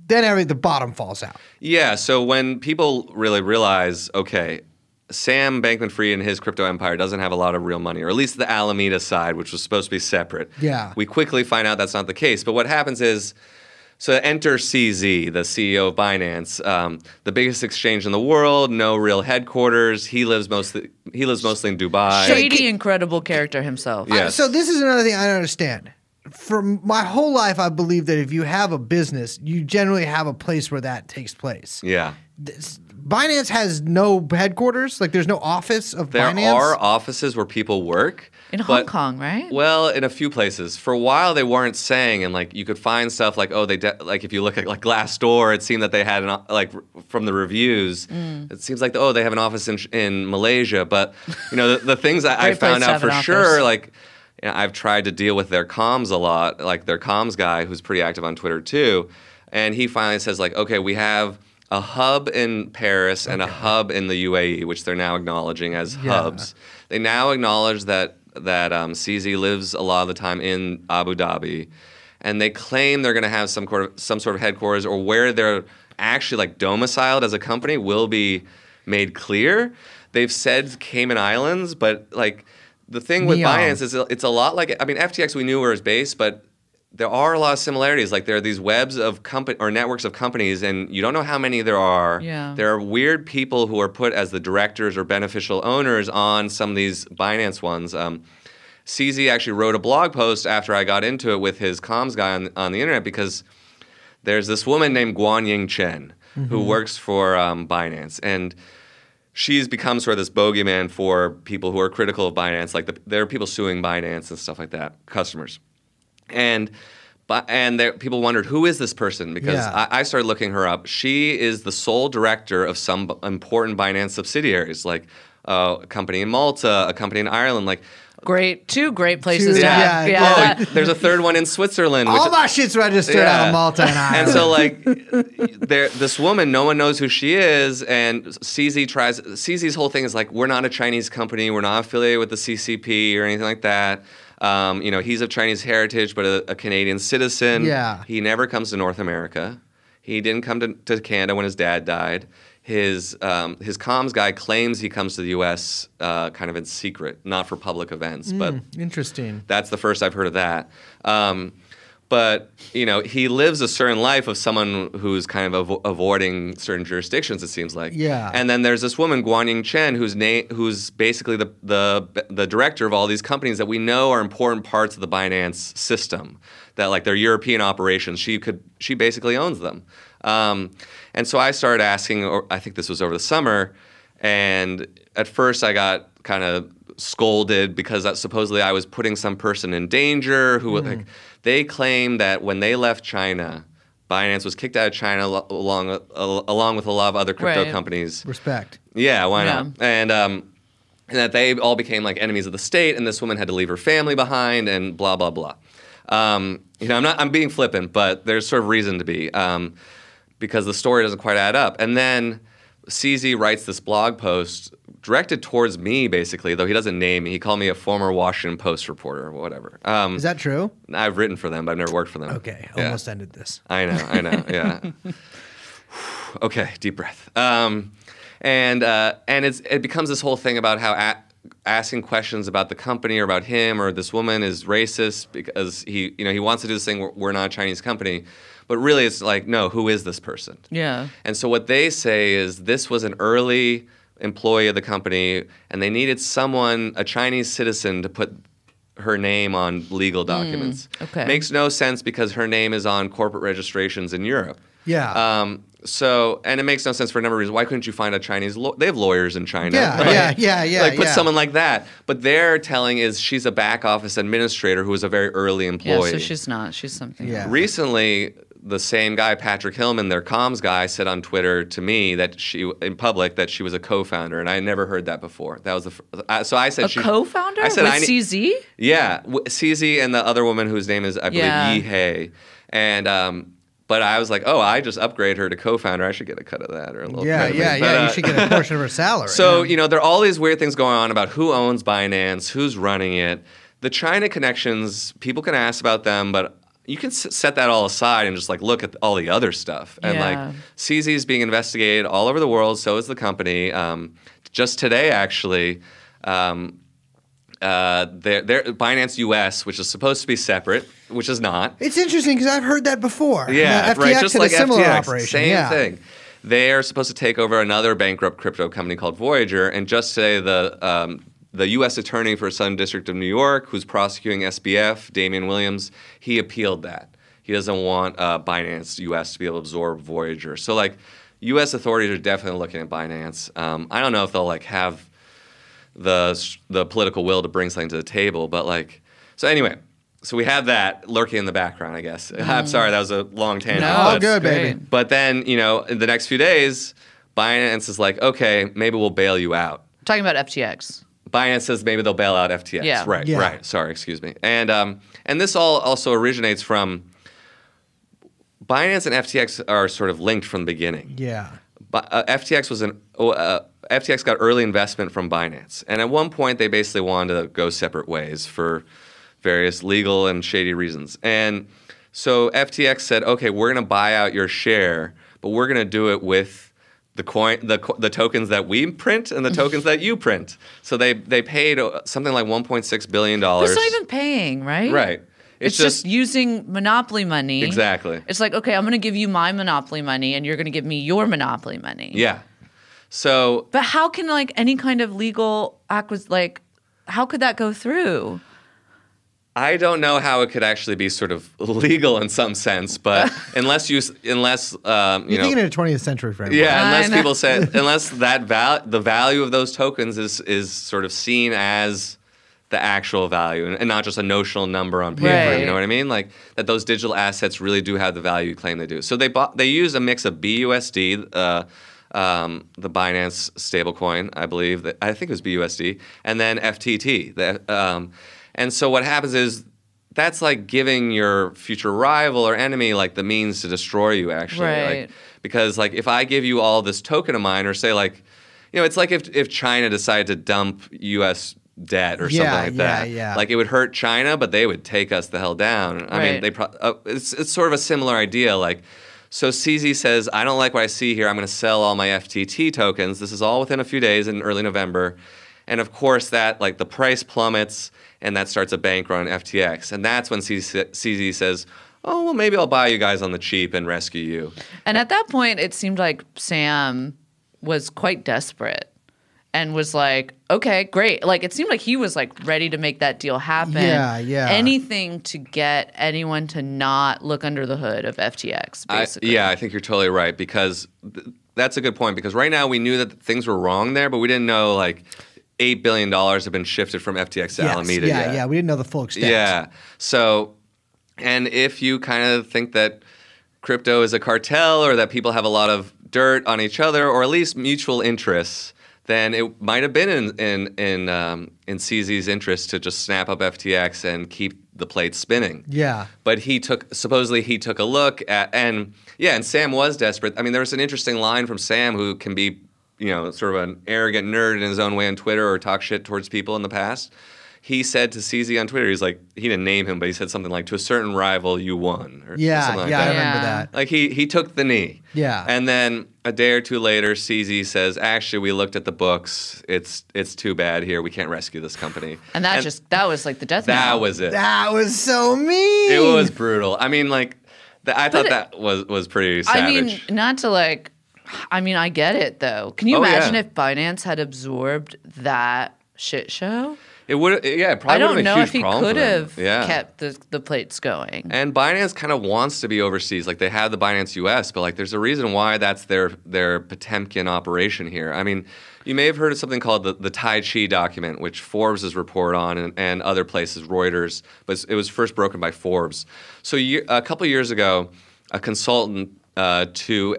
then the bottom falls out. Yeah, so when people really realize, okay, Sam Bankman-Fried and his crypto empire doesn't have a lot of real money, or at least the Alameda side, which was supposed to be separate. Yeah. We quickly find out that's not the case. But what happens is, so enter CZ, the CEO of Binance, the biggest exchange in the world, no real headquarters. He lives mostly in Dubai. Shady, incredible character himself. Yes. So this is another thing I don't understand. For my whole life, I believe that if you have a business, you generally have a place where that takes place. Yeah. Binance has no headquarters. Like, there's no office of There Binance. are offices where people work. In but- Hong Kong, right? Well, in a few places. For a while, they weren't saying, and like you could find stuff like, oh, like if you look at like Glassdoor, it seemed that they had from the reviews, it seems like they have an office in Malaysia. But the things I Great place found to out have for an sure, office. like I've tried to deal with their comms a lot, like their comms guy who's pretty active on Twitter too, and he finally says like, okay, we have a hub in Paris and a hub in the UAE, which they're now acknowledging as hubs. They now acknowledge that CZ lives a lot of the time in Abu Dhabi, and they claim they're going to have some sort of headquarters, or where they're actually like domiciled as a company will be made clear. They've said Cayman Islands, but like the thing with Binance is it's a lot like, I mean, FTX we knew where it's based, but there are a lot of similarities. Like there are these webs of networks of companies, and you don't know how many there are. Yeah. There are weird people who are put as the directors or beneficial owners on some of these Binance ones. CZ actually wrote a blog post after I got into it with his comms guy on the internet, because there's this woman named Guanying Chen who works for Binance, and she's become sort of this bogeyman for people who are critical of Binance. Like there are people suing Binance and stuff like that, customers. And people wondered, who is this person? Because I started looking her up. She is the sole director of some important Binance subsidiaries, like a company in Malta, a company in Ireland. Like Two great places to Yeah. have. oh, there's a third one in Switzerland. All my shit's registered out of Malta and Ireland. And so, like, this woman, no one knows who she is, and CZ's whole thing is like, we're not a Chinese company, we're not affiliated with the CCP or anything like that. He's of Chinese heritage, but a Canadian citizen. Yeah. He never comes to North America. He didn't come to Canada when his dad died. His comms guy claims he comes to the U.S. Kind of in secret, not for public events. But Interesting. that's the first I've heard of that. But he lives a certain life of someone who's kind of avoiding certain jurisdictions, it seems like. Yeah. And then there's this woman, Guanying Chen, who's basically the director of all these companies that we know are important parts of the Binance system. That like their European operations, she basically owns them. And so I started asking, or I think this was over the summer, and at first I got kind of scolded because supposedly I was putting some person in danger. They claim that when they left China, Binance was kicked out of China along with a lot of other crypto companies. Respect. Yeah, why not? And that they all became like enemies of the state, and this woman had to leave her family behind, and blah blah blah. I'm being flippant, but there's sort of reason to be, because the story doesn't quite add up. And then CZ writes this blog post directed towards me, basically, though he doesn't name me. He called me a former Washington Post reporter or whatever. Is that true? I've written for them, but I've never worked for them. Okay, Yeah. almost ended this. I know, yeah. Okay, deep breath. And it becomes this whole thing about how asking questions about the company or about him or this woman is racist because he wants to do this thing. We're not a Chinese company, but really it's like, no, who is this person? Yeah. And so what they say is this was an early employee of the company, and they needed a Chinese citizen, to put her name on legal documents. Okay. Makes no sense because her name is on corporate registrations in Europe. Yeah. And it makes no sense for a number of reasons. Why couldn't you find a Chinese they have lawyers in China. Yeah, right? yeah. Like put someone like that. But their telling is she's a back office administrator who was a very early employee. Yeah, so she's not. She's something. Yeah. Recently, the same guy, Patrick Hillman, their comms guy, said on Twitter to me that in public that she was a co-founder, and I had never heard that before. That was so I said co-founder I said with CZ? Yeah, CZ and the other woman whose name is I believe Yi Hei, and but I was like, oh, I just upgrade her to co-founder. I should get a cut of that or a little. Yeah. You should get a portion of her salary. So there are all these weird things going on about who owns Binance, who's running it. The China connections, people can ask about them, but you can set that all aside and just like look at all the other stuff. And like CZ is being investigated all over the world. So is the company. Just today, actually, Binance US, which is supposed to be separate, which is not. It's interesting because I've heard that before. Yeah, FTX right. Just had like a similar FTX, operation. same thing. They are supposed to take over another bankrupt crypto company called Voyager, and just today the U.S. attorney for Southern District of New York, who's prosecuting SBF, Damian Williams, he appealed that. He doesn't want Binance US to be able to absorb Voyager. So like, U.S. authorities are definitely looking at Binance. I don't know if they'll like have the political will to bring something to the table, but like, so anyway, so we have that lurking in the background, I guess. I'm sorry, that was a long tangent. No, All it's good, great. baby. But then, you know, in the next few days, Binance is like, okay, maybe we'll bail you out. Talking about FTX. Binance says maybe they'll bail out FTX. Yeah. Right, Yeah. right. Sorry, excuse me. And this all also originates from Binance and FTX are sort of linked from the beginning. Yeah. But FTX got early investment from Binance, and at one point they basically wanted to go separate ways for various legal and shady reasons. And so FTX said, "Okay, we're going to buy out your share, but we're going to do it with the tokens that we print and the tokens that you print." So they paid something like $1.6 billion. It's not even paying, right? Right. It's just using monopoly money. Exactly. It's like, okay, I'm going to give you my monopoly money, and you're going to give me your monopoly money. Yeah. So But how can like any kind of legal how could that go through? I don't know how it could actually be sort of legal in some sense, but unless You're thinking in a 20th century framework. yeah, I unless know. people say unless the value of those tokens is sort of seen as the actual value and not just a notional number on paper. Right. You know what I mean? Like that those digital assets really do have the value you claim they do. So they use a mix of BUSD, the Binance stablecoin, I think it was BUSD, and then FTT. And so what happens is that's like giving your future rival or enemy like the means to destroy you actually. Right. Like, because like if I give you all this token of mine or say like, you know, it's like if China decided to dump US debt or something like that. Yeah. Like it would hurt China, but they would take us the hell down. I mean, Right. it's sort of a similar idea. Like, so CZ says, I don't like what I see here. I'm going to sell all my FTT tokens. This is all within a few days in early November. And of course that like the price plummets and that starts a bank run on FTX. And that's when CZ says, oh, well, maybe I'll buy you guys on the cheap and rescue you. And at that point, it seemed like Sam was quite desperate and was like, okay, great. Like, it seemed like he was, like, ready to make that deal happen. Yeah. Anything to get anyone to not look under the hood of FTX, basically. I think you're totally right because that's a good point because right now we knew that things were wrong there, but we didn't know, like, $8 billion have been shifted from FTX to Alameda yet. Yeah. We didn't know the full extent. Yeah. So, and if you kind of think that crypto is a cartel or that people have a lot of dirt on each other or at least mutual interests, then it might have been in CZ's interest to just snap up FTX and keep the plate spinning. Yeah. But supposedly he took a look at, and Sam was desperate. I mean, there was an interesting line from Sam who can be, you know, sort of an arrogant nerd in his own way on Twitter or talk shit towards people in the past. He said to CZ on Twitter, he's like, he didn't name him, but he said something like, to a certain rival, you won. Or something like I that. remember Yeah. that. Like he took the knee. Yeah. And then a day or two later, CZ says, actually, we looked at the books. It's too bad here. We can't rescue this company. And that was like the death that knell. was it. That was so mean. It was brutal. I mean, like, I thought that was pretty savage. I mean, not to like, I mean, I get it though. Can you Oh, imagine yeah. if Binance had absorbed that shit show? It would, yeah, it probably I don't would have know been a if huge he problem could for them. have Yeah. kept the plates going. And Binance kind of wants to be overseas. Like they have the Binance US, but like there's a reason why that's their Potemkin operation here. I mean, you may have heard of something called the Tai Chi document, which Forbes' report on and other places, Reuters, but it was first broken by Forbes. So a couple years ago, a consultant to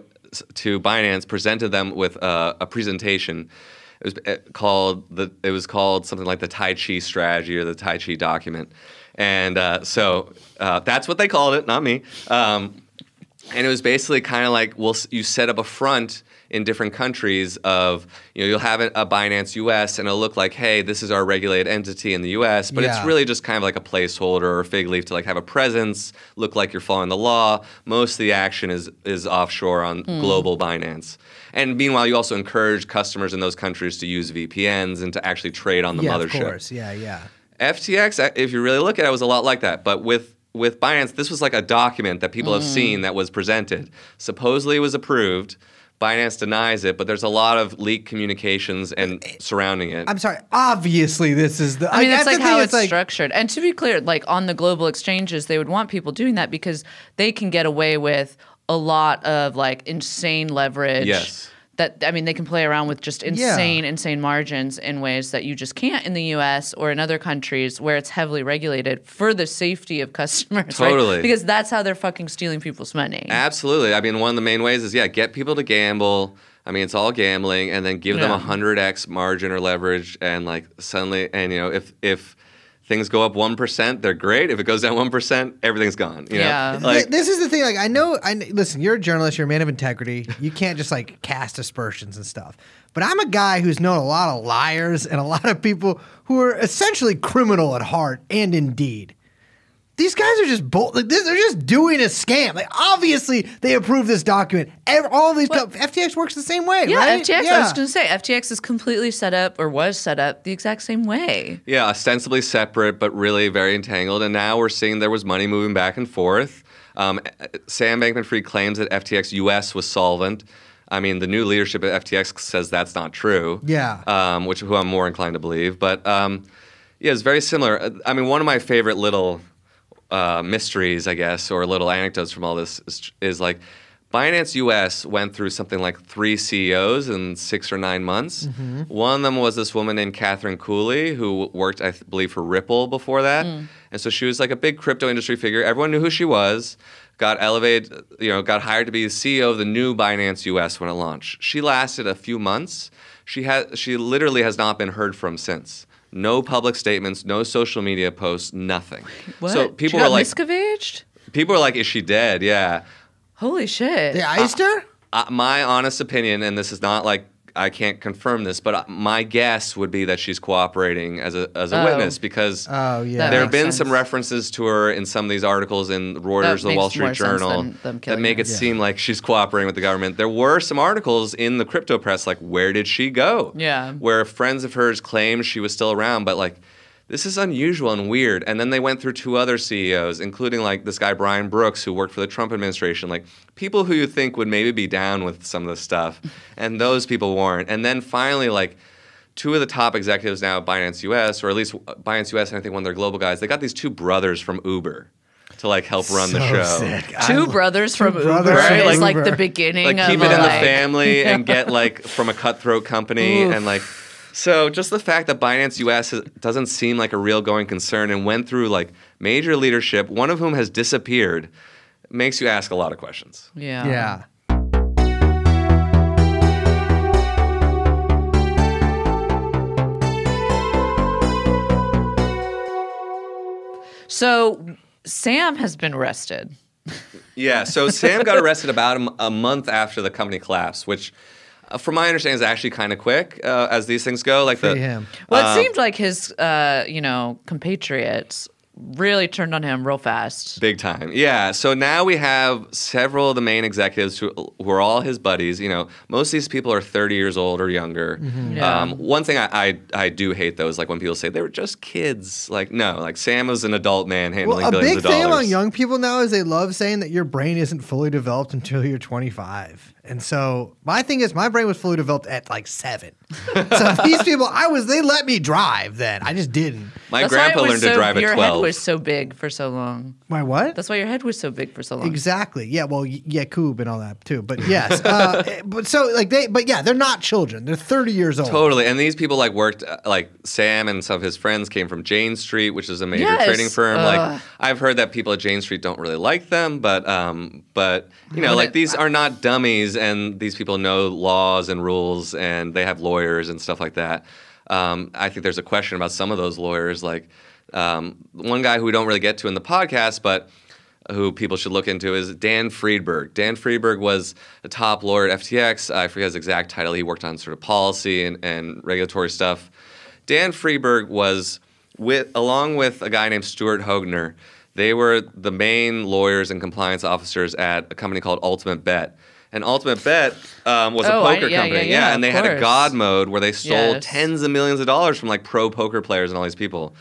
Binance presented them with a presentation. It was called something like the Tai Chi strategy or the Tai Chi document, and so that's what they called it, not me. And it was basically kind of like, you set up a front in different countries of, you know, you'll have a Binance US and it'll look like, hey, this is our regulated entity in the US, but it's Yeah. really just kind of like a placeholder or a fig leaf to like have a presence, look like you're following the law. Most of the action is offshore on global Binance. And meanwhile, you also encourage customers in those countries to use VPNs and to actually trade on the mothership. Of course. Yeah. FTX, if you really look at it, was a lot like that. But with Binance, this was like a document that people have seen that was presented. Supposedly it was approved. Binance denies it, but there's a lot of leaked communications and surrounding it. I'm sorry. Obviously, this is the. I mean, that's it's like the how thing, it's structured. And to be clear, like on the global exchanges, they would want people doing that because they can get away with a lot of like insane leverage. Yes. That, I mean, they can play around with just insane margins in ways that you just can't in the U.S. or in other countries where it's heavily regulated for the safety of customers. Totally. Right? Because that's how they're fucking stealing people's money. Absolutely. I mean, one of the main ways is, get people to gamble. I mean, it's all gambling, and then give them 100x margin or leverage, and like suddenly, and if things go up 1%, they're great. If it goes down 1%, everything's gone. You know? Like, this is the thing. Like, I know. Listen, you're a journalist. You're a man of integrity. You can't just like cast aspersions and stuff. But I'm a guy who's known a lot of liars and a lot of people who are essentially criminal at heart and in deed. These guys are just they're just doing a scam. Like, obviously, they approved this document. All these FTX works the same way, right? FTX. I was going to say FTX is completely set up, or was set up, the exact same way. Yeah, ostensibly separate, but really very entangled. And now we're seeing there was money moving back and forth. Sam Bankman-Fried claims that FTX US was solvent. I mean, the new leadership at FTX says that's not true. Yeah. Who I'm more inclined to believe. But it's very similar. I mean, one of my favorite little mysteries, I guess, or little anecdotes from all this is like Binance US went through something like 3 CEOs in 6 or 9 months. Mm-hmm. One of them was this woman named Catherine Cooley, who worked, I believe, for Ripple before that. And so she was like a big crypto industry figure. Everyone knew who she was. Got elevated, got hired to be the CEO of the new Binance US when it launched. She lasted a few months. She literally has not been heard from since. No public statements, no social media posts, nothing. What? So people she were got like, miscavaged? people were like, is she dead? Yeah. Holy shit. They iced her? My honest opinion, and this is not like I can't confirm this, but my guess would be that she's cooperating as a witness because That there have been makes some sense. references to her in some of these articles in Reuters, the Wall makes more Street sense Journal than them that killing make her. it seem like she's cooperating with the government. There were some articles in the crypto press like, where did she go? Yeah. Where friends of hers claimed she was still around, but like, this is unusual and weird. And then they went through 2 other CEOs, including like this guy, Brian Brooks, who worked for the Trump administration, like people who you think would maybe be down with some of this stuff. And those people weren't. And then finally, like 2 of the top executives now at Binance US, or at least Binance US, and I think one of their global guys, they got these 2 brothers from Uber to like help run the show. Sick. 2 brothers from Uber brothers is from like Uber. the beginning Like of keep it in the like, family and get like from a cutthroat company and like. So just the fact that Binance US doesn't seem like a real going concern and went through like major leadership, one of whom has disappeared, makes you ask a lot of questions. Yeah. Yeah. So Sam has been arrested. Yeah, so Sam got arrested about a month after the company collapsed, which from my understanding is actually kind of quick as these things go. Like Free him. Well, it seemed like his, compatriots really turned on him real fast. Big time. Yeah. So now we have several of the main executives who are all his buddies. Most of these people are 30 years old or younger. Mm-hmm. Yeah. One thing I do hate, though, is like when people say they were just kids. Like, no, like Sam was an adult man handling A billions big of dollars. thing among young people now is they love saying that your brain isn't fully developed until you're 25. And so my thing is my brain was fully developed at like 7. So these people, they let me drive then. I just didn't. My That's why grandpa it was learned to drive at your 12. head was so big for so long. My what? That's why your head was so big for so long. Exactly. Yeah. Well, Yakub and all that too. But yes. They're not children. They're 30 years old. Totally. And these people like worked, like Sam and some of his friends came from Jane Street, which is a major Yes. trading firm. Like I've heard that people at Jane Street don't really like them, but these are not dummies, and these people know laws and rules, and they have lawyers and stuff like that. I think there's a question about some of those lawyers, like one guy who we don't really get to in the podcast, but who people should look into is Dan Friedberg. Dan Friedberg was the top lawyer at FTX. I forget his exact title. He worked on sort of policy and regulatory stuff. Dan Friedberg was along with a guy named Stuart Hoegner. They were the main lawyers and compliance officers at a company called Ultimate Bet. And Ultimate Bet was a poker company. Yeah, and they of had a course. God mode where they stole Yes. tens of millions of dollars from like pro poker players and all these people.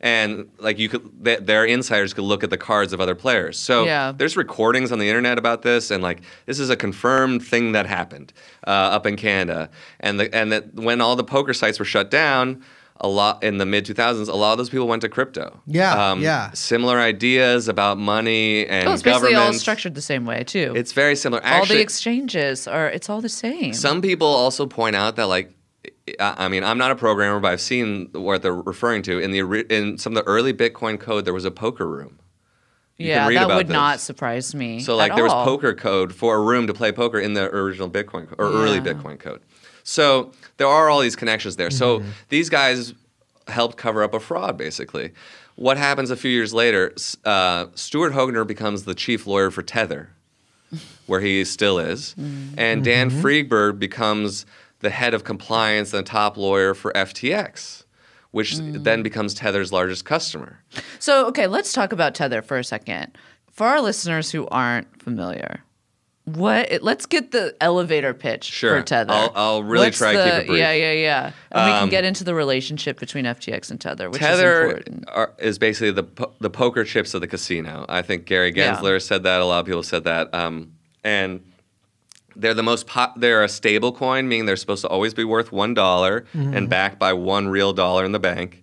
And like their insiders could look at the cards of other players. So there's recordings on the internet about this, and like this is a confirmed thing that happened up in Canada. And that when all the poker sites were shut down, a lot in the mid 2000s, a lot of those people went to crypto. Yeah. Similar ideas about money and It's basically all government. structured the same way too. It's very similar. all Actually, the exchanges it's all the same. some people also point out that like, I mean, I'm not a programmer, but I've seen what they're referring to in some of the early Bitcoin code. There was a poker room. You can read that about would this. not surprise me. So like at there was all. poker code for a room to play poker in the original Bitcoin or early Bitcoin code. So there are all these connections there. So these guys helped cover up a fraud, basically. What happens a few years later? Stuart Hoegner becomes the chief lawyer for Tether, where he still is, and Dan Friedberg becomes the head of compliance and top lawyer for FTX, which then becomes Tether's largest customer. So, okay, let's talk about Tether for a second. For our listeners who aren't familiar, let's get the elevator pitch for Tether. I'll really try to keep it brief. Yeah. And we can get into the relationship between FTX and Tether, which Tether is important. is basically the poker chips of the casino. I think Gary Gensler said that. A lot of people said that. And they're they're a stable coin, meaning they're supposed to always be worth $1 and backed by $1 real dollar in the bank.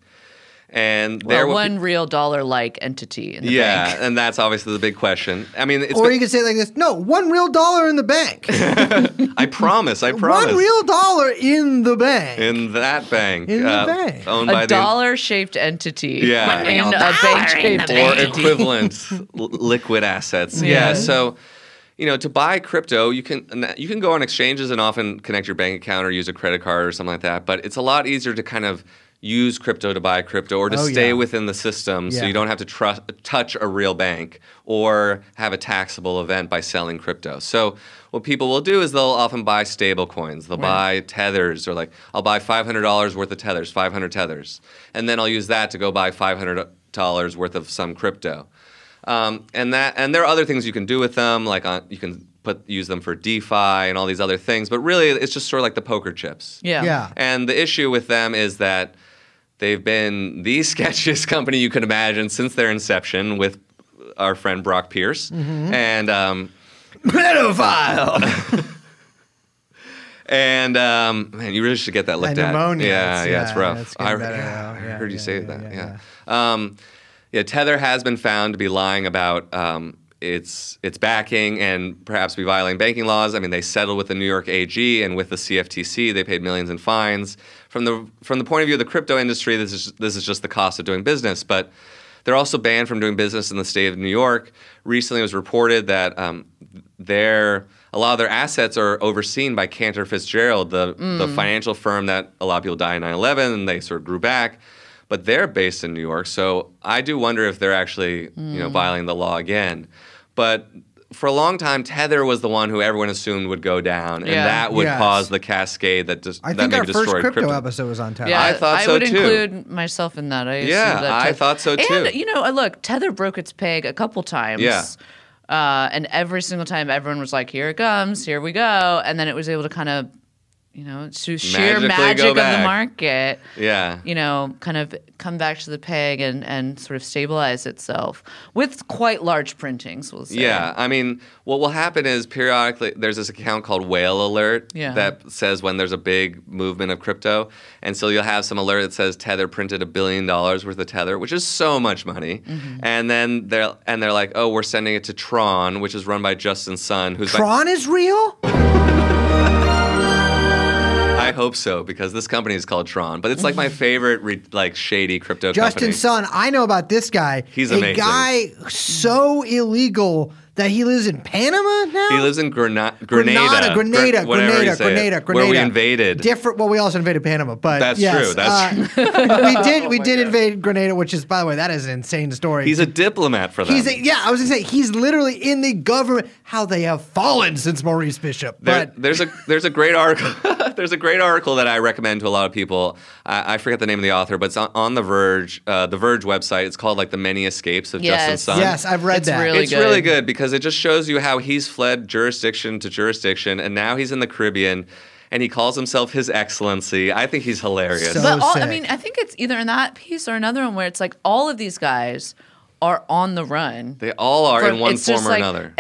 And one real dollar-like entity in the bank. and that's obviously the big question. I mean, Or you could say it like this: no, $1 real in the bank. I promise. $1 real in the bank. In that bank. In the bank. Owned by A dollar-shaped entity. Yeah. In a bank-shaped or entity. equivalent liquid assets. Yeah. So, to buy crypto, you can go on exchanges and often connect your bank account or use a credit card or something like that. But it's a lot easier to kind of use crypto to buy crypto or to stay within the system so you don't have to touch a real bank or have a taxable event by selling crypto. So what people will do is they'll often buy stable coins. They'll buy tethers, or like, I'll buy $500 worth of tethers, 500 tethers. And then I'll use that to go buy $500 worth of some crypto. And there are other things you can do with them, like you can use them for DeFi and all these other things. But really, it's just sort of like the poker chips. Yeah. And the issue with them is that they've been the sketchiest company you could imagine since their inception with our friend Brock Pierce. And Pedophile. and man, you really should get that looked at. Pneumonia. It's rough. It's I better. heard you say that. Yeah. Tether has been found to be lying about its backing and perhaps be violating banking laws. I mean, they settled with the New York AG and with the CFTC. They paid millions in fines. From the point of view of the crypto industry, this is just the cost of doing business. But they're also banned from doing business in the state of New York. Recently, it was reported that a lot of their assets are overseen by Cantor Fitzgerald, the financial firm that a lot of people died in 9/11, and they sort of grew back. But they're based in New York, so I do wonder if they're actually violating the law again. But for a long time, Tether was the one who everyone assumed would go down, and that would cause the cascade that I that think maybe our first destroyed crypto episode was on Tether. Yeah, I thought so, would too. include myself in that. I thought so too. And look, Tether broke its peg a couple times. Yeah. And every single time, everyone was like, "Here it comes, here we go," and then it was able to kind of, to sheer Magically magic go of the back. market. Yeah. Kind of come back to the peg and sort of stabilize itself with quite large printings, we'll say. Yeah, I mean, what will happen is periodically there's this account called Whale Alert that says when there's a big movement of crypto, and so you'll have some alert that says Tether printed $1 billion worth of Tether, which is so much money, and then they're like, oh, we're sending it to Tron, which is run by Justin Sun, who's Tron is real? I hope so, because this company is called Tron, but it's like my favorite shady crypto Justin company. Sun, I know about this guy. He's a amazing. guy so illegal that he lives in Panama now? He lives in Grenada, where we invaded. Well, we also invaded Panama, but That's yes, true. That's true. We did invade Grenada, which is, by the way, that is an insane story. He's a diplomat for them. I was gonna say he's literally in the government. How they have fallen since Maurice Bishop. But there's a great article. There's a great article that I recommend to a lot of people. I forget the name of the author, but it's on The Verge website. It's called The Many Escapes of Justin Sun. Yes, I've read that. It's really good because it just shows you how he's fled jurisdiction to jurisdiction, and now he's in the Caribbean, and he calls himself His Excellency. I think he's hilarious. So But sick. I think it's either in that piece or another one where it's like all of these guys are on the run. They all are in one It's form just or like another.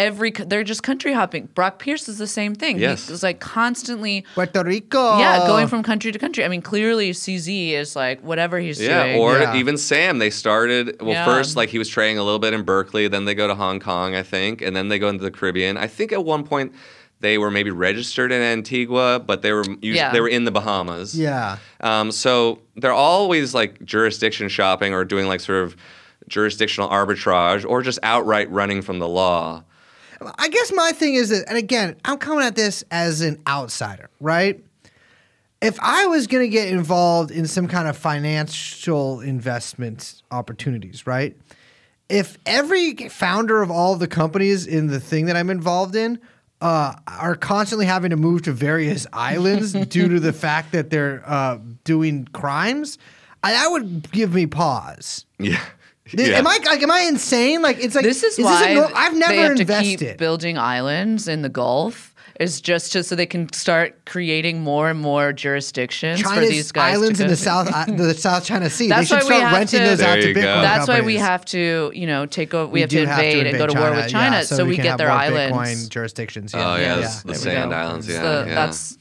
they're just country hopping. Brock Pierce is the same thing. Yes. He's like constantly, Puerto Rico. yeah, going from country to country. I mean, clearly CZ is like whatever he's doing. Or Yeah. even Sam. They started Yeah. first like he was trading a little bit in Berkeley, then they go to Hong Kong, I think, and then they go into the Caribbean. I think at one point they were maybe registered in Antigua, but they were they were in the Bahamas. Yeah. So they're always like jurisdiction shopping or doing like sort of jurisdictional arbitrage or just outright running from the law. I guess my thing is that, and again, I'm coming at this as an outsider, right? If I was going to get involved in some kind of financial investment opportunities, right? If every founder of all of the companies in the thing that I'm involved in are constantly having to move to various islands due to the fact that they're doing crimes, that would give me pause. Yeah. Am I insane? Like it's like This is this why I've never they have to invested. keep building islands in the Gulf. Is just so they can start creating more and more jurisdictions for these China's guys. islands to in go. the South China Sea. That's they should why we start have renting to- those out There to you Bitcoin go. That's why we companies. have to, take over. We have to do invade and go to war with China, yeah, so we can get have their more islands. Bitcoin jurisdictions. Oh yeah, the There we sand go. islands. It's Yeah, the- yeah. That's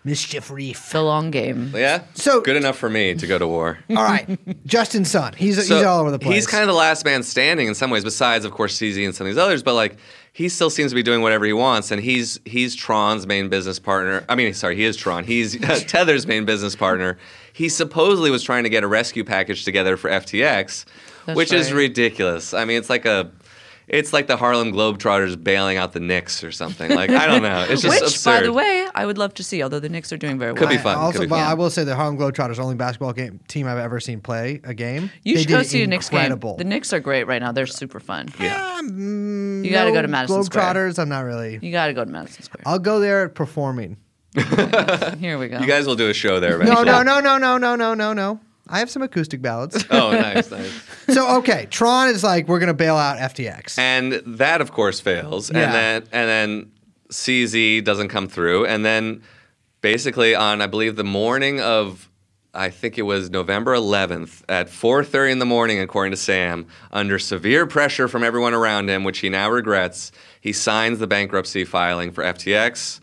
Mischief Reef. the long game. Yeah. So- good enough for me to go to war. All right, Justin Sun. He's So all over the place. He's kind of the last man standing in some ways, besides of course CZ and some of these others. But like he still seems to be doing whatever he wants, and he's Tron's main business partner. I mean, sorry, he is Tron. He's Tether's main business partner. He supposedly was trying to get a rescue package together for FTX, That's which is right. ridiculous. I mean, it's like the Harlem Globetrotters bailing out the Knicks or something. Like I don't know. It's just Which, absurd. by the way, I would love to see. Although the Knicks are doing very well. Could be fun. Also, Could be well, fun. I will say the Harlem Globetrotters only basketball team I've ever seen play a game. You They should go did see a Knicks game. incredible. The Knicks are great right now. They're super fun. Yeah. You got to go to Madison Square. Globetrotters, I'm not really. You got to go to Madison Square. I'll go there performing. Here we go. You guys will do a show there No, eventually. no. I have some acoustic ballads. Oh, nice, nice. So okay, Tron is like, we're gonna bail out FTX. And that, of course, fails. Yeah. And then CZ doesn't come through. And then basically on, I believe, the morning of, I think it was November 11th at 4:30 in the morning, according to Sam, under severe pressure from everyone around him, which he now regrets, he signs the bankruptcy filing for FTX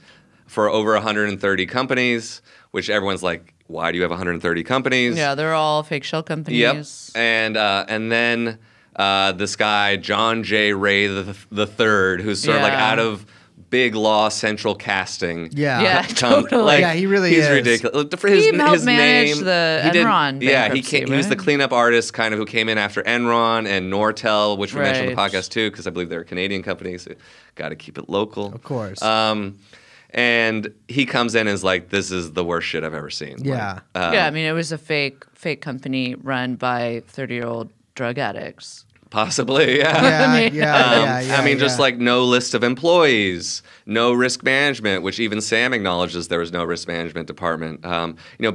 for over 130 companies, which everyone's like, why do you have 130 companies? Yeah, they're all fake shell companies. Yep. And then this guy, John J. Ray the third, who's sort of like Yeah. out of big law central casting. Yeah. Yeah, totally. Yeah, he really he's is. ridiculous. For his, He helped his manage name, the he did- Enron Yeah, bankruptcy, he was the right? cleanup artist kind of who came in after Enron and Nortel, which we mentioned in the Right. podcast too, because I believe they're Canadian companies. So got to keep it local. Of course. And he comes in and is like, this is the worst shit I've ever seen. Yeah. Yeah, I mean, it was a fake company run by 30-year-old drug addicts. Possibly, yeah. Yeah. I mean, just yeah. like no list of employees, no risk management, which even Sam acknowledges there was no risk management department.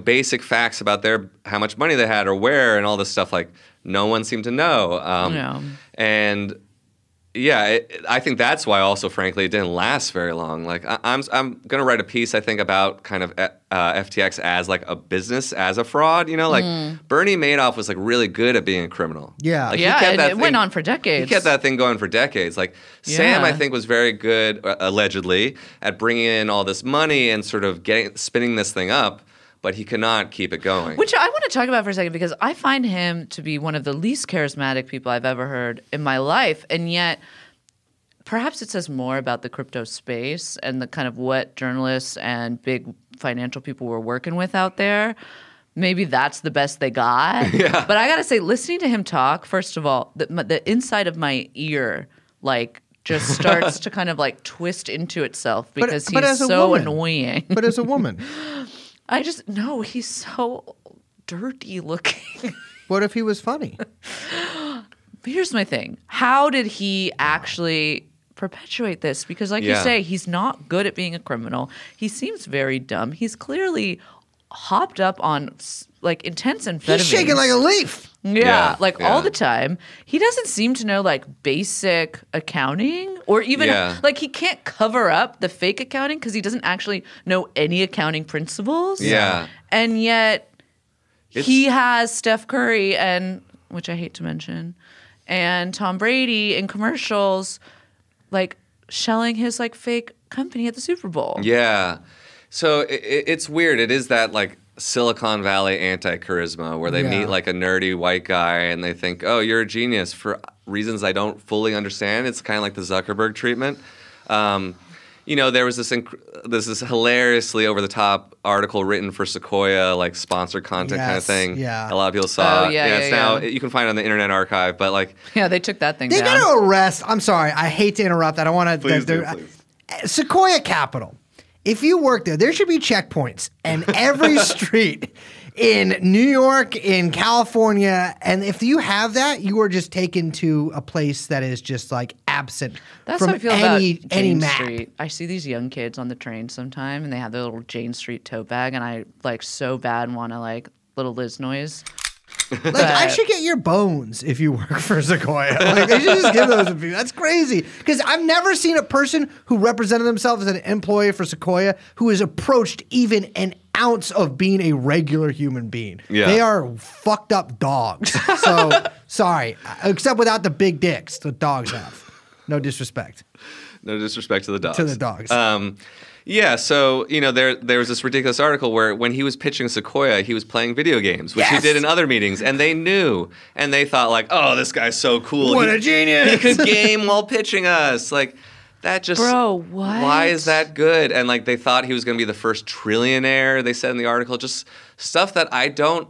Basic facts about how much money they had or where and all this stuff. Like no one seemed to know. Yeah. And yeah, I think that's why also, frankly, it didn't last very long. Like I'm going to write a piece, I think, about kind of FTX as like a business, as a fraud. Like Bernie Madoff was like really good at being a criminal. Yeah. Like, he Yeah, kept and that it went thing- on for decades. He kept that thing going for decades. Like Sam, Yeah. I think, was very good, allegedly, at bringing in all this money and sort of spinning this thing up, but he could not keep it going. Which I want to talk about for a second because I find him to be one of the least charismatic people I've ever heard in my life, and yet perhaps it says more about the crypto space and the kind of what journalists and big financial people were working with out there. Maybe that's the best they got. Yeah. But I got to say, listening to him talk, first of all, the inside of my ear, like, just starts to kind of like twist into itself because but he's as a so woman. annoying. But as a woman, No, he's so dirty looking. what if he was funny? Here's my thing. How did he actually perpetuate this? Because like you Yeah. say, he's not good at being a criminal. He seems very dumb. He's clearly hopped up on like intense amphetamines. He's shaking like a leaf. Yeah, Yeah, all yeah. the time. He doesn't seem to know like basic accounting or even Yeah. like he can't cover up the fake accounting because he doesn't actually know any accounting principles. Yeah. And yet It's- he has Steph Curry which I hate to mention, and Tom Brady in commercials, like shelling his like fake company at the Super Bowl. Yeah. So it's weird. It is that like Silicon Valley anti-charisma where they meet like a nerdy white guy and they think, oh, you're a genius for reasons I don't fully understand. It's kind of like the Zuckerberg treatment. You know, there was this hilariously over-the-top article written for Sequoia, like sponsored content kind of thing. Yeah. A lot of people saw it. Yeah, Now you can find it on the Internet Archive, but like... Yeah, they took that thing They down. got to arrest. I'm sorry. I hate to interrupt. I don't want to. Please do, please. Sequoia Capital. If you work there should be checkpoints in every street in New York, in California, and if you have that, you are just taken to a place that is just like absent That's from how I feel any about Jane map. Street. I see these young kids on the train sometime, and they have their little Jane Street tote bag, and I like so bad want to like little Liz noise. Like, I should get your bones if you work for Sequoia. Like, they should just give those to people. That's crazy. Because I've never seen a person who represented themselves as an employee for Sequoia who has approached even an ounce of being a regular human being. Yeah. They are fucked up dogs. So, sorry. Except without the big dicks the dogs have. No disrespect. No disrespect to the dogs. To the dogs. Yeah, so you know there was this ridiculous article where when he was pitching Sequoia, he was playing video games, which he did in other meetings, and they knew, and they thought like, oh, this guy's so cool. What a genius! He could game while pitching us, like that. Just Bro, what? Why is that good? And like they thought he was going to be the first trillionaire. They said in the article, just stuff that I don't.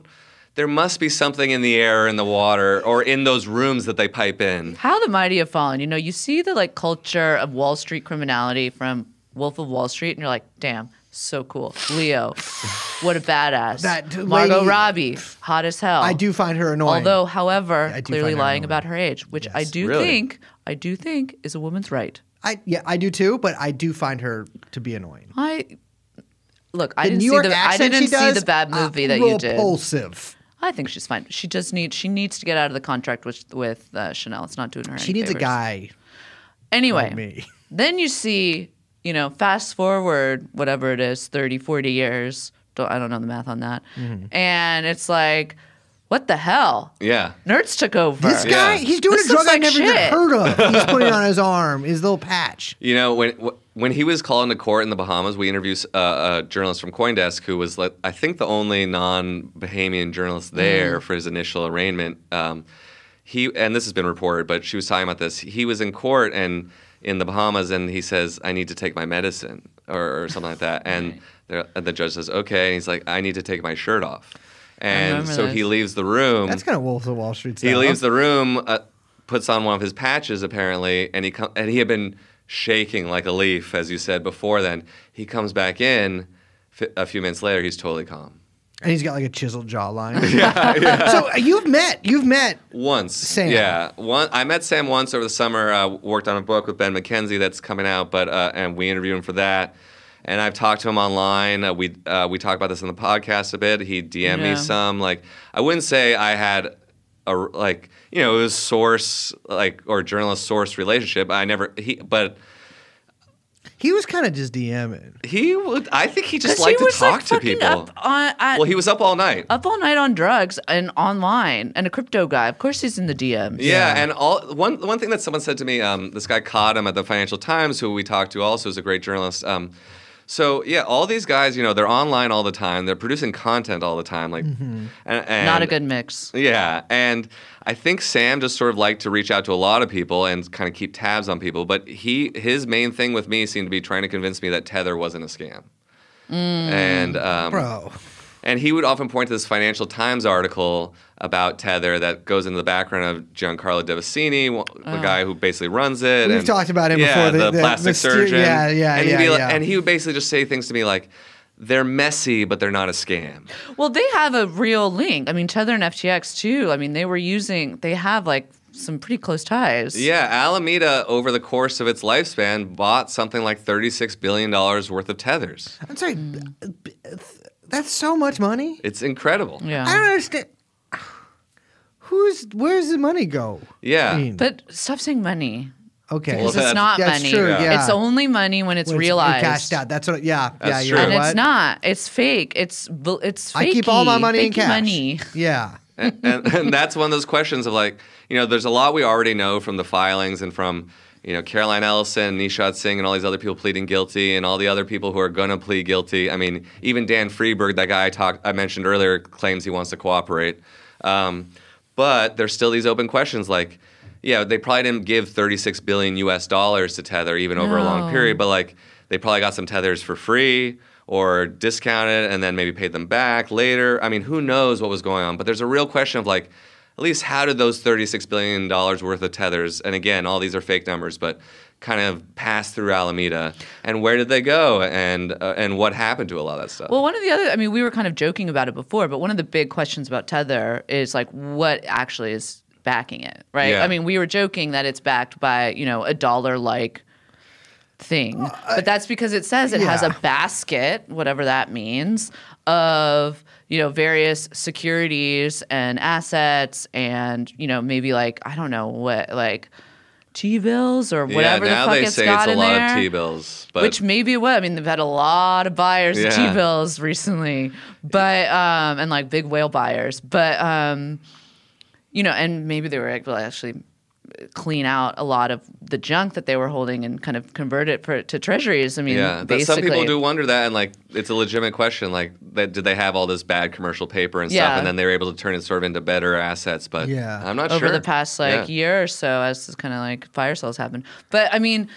There must be something in the air, in the water, or in those rooms that they pipe in. How the mighty have fallen. You know, you see the like culture of Wall Street criminality from Wolf of Wall Street, and you're like, damn, so cool. Leo, what a badass. That Margot lady- Robbie, hot as hell. I do find her annoying. Although, however, I do clearly find her lying annoying. about her age, which I do Really? think is a woman's right. I do too, but I do find her to be annoying. Look, I The didn't New see York the accent she does, the bad movie that you did. repulsive. I think she's fine. She needs to get out of the contract with Chanel. It's not doing her any She needs a favors. guy Anyway, like me. then you see, you know, fast forward, whatever it is, 30, 40 years. I don't know the math on that. Mm-hmm. And it's like, what the hell? Yeah. Nerds took over. This guy, he's doing This a drug looks I like never even shit. heard of. He's putting it on his arm, his little patch. You know, when he was called into court in the Bahamas, we interviewed a journalist from CoinDesk who was, like, I think, the only non-Bahamian journalist there for his initial arraignment. And this has been reported, but she was talking about this. He was in court and in the Bahamas, and he says, "I need to take my medicine," or something like that. And the judge says, "Okay," and he's like, "I need to take my shirt off." And remember so this. he leaves the room. That's kind of Wolf of Wall Street stuff. He leaves the room, puts on one of his patches apparently, and he had been shaking like a leaf, as you said before. Then he comes back in. A few minutes later, he's totally calm. And he's got like a chiseled jawline. So you've met Once, Sam. yeah. I met Sam once over the summer. Worked on a book with Ben McKenzie that's coming out, but and we interviewed him for that. And I've talked to him online. We talked about this in the podcast a bit. He DM'd me some. Like, I wouldn't say I had a it was source or journalist source relationship. But he was kind of just DMing. I think he just 'Cause liked he to was, talk like, to fucking people. Well, he was up all night. Up all night on drugs and online, and a crypto guy. Of course, he's in the DMs. Yeah, and one thing that someone said to me, this guy caught him at the Financial Times, who we talked to, also is a great journalist. So yeah, all these guys, they're online all the time. They're producing content all the time, and Not a good mix. Yeah, and I think Sam just sort of liked to reach out to a lot of people and kind of keep tabs on people. But his main thing with me seemed to be trying to convince me that Tether wasn't a scam. And Bro. and he would often point to this Financial Times article about Tether that goes into the background of Giancarlo Devasini, the guy who basically runs it. We've talked about him yeah, before. The plastic surgeon. Yeah. And he would basically just say things to me like, they're messy, but they're not a scam. Well, they have a real link. I mean, Tether and FTX too. I mean, they have like some pretty close ties. Yeah, Alameda, over the course of its lifespan, bought something like $36 billion worth of Tethers. I'm sorry. That's so much money. It's incredible. Yeah. I don't understand. Where's the money go? Yeah. I mean, But stop saying money. okay. Because Well, it's not that's money. true, yeah. It's only money when it's When realized. cashed out. That's what. Yeah. That's yeah. true. You And know it's what? not. It's fake. It's fakey. I keep all my money in Fakey cash. money. Yeah. And that's one of those questions of like, there's a lot we already know from the filings and from, Caroline Ellison, Nishad Singh, and all these other people pleading guilty, and all the other people who are going to plead guilty. I mean, even Dan Freeberg, that guy I mentioned earlier, claims he wants to cooperate. But there's still these open questions like, yeah, they probably didn't give $36 billion to Tether even over a long period, but like they probably got some Tethers for free or discounted and then maybe paid them back later. I mean, who knows what was going on? But there's a real question of like, at least how did those $36 billion worth of Tethers, and again, all these are fake numbers, but kind of pass through Alameda, and where did they go, and what happened to a lot of that stuff? Well, one of the other, I mean, we were kind of joking about it before, but one of the big questions about Tether is like what actually is backing it, right? Yeah. I mean, we were joking that it's backed by, a dollar-like thing, but that's because it says it has a basket, whatever that means, of various securities and assets and maybe like I don't know what like T-bills or whatever the fuck it's got in there. Now they say it's a lot of T-bills, but which maybe it was. I mean, they've had a lot of buyers of T-bills recently, but and like big whale buyers, but and maybe they were able to actually clean out a lot of the junk that they were holding and kind of convert it to treasuries. I mean, basically. Some people do wonder that, and like it's a legitimate question. Like, did they have all this bad commercial paper and stuff, and then they were able to turn it sort of into better assets? But I'm not sure. Over the past year or so, as this kind of like fire sales happened. But I mean,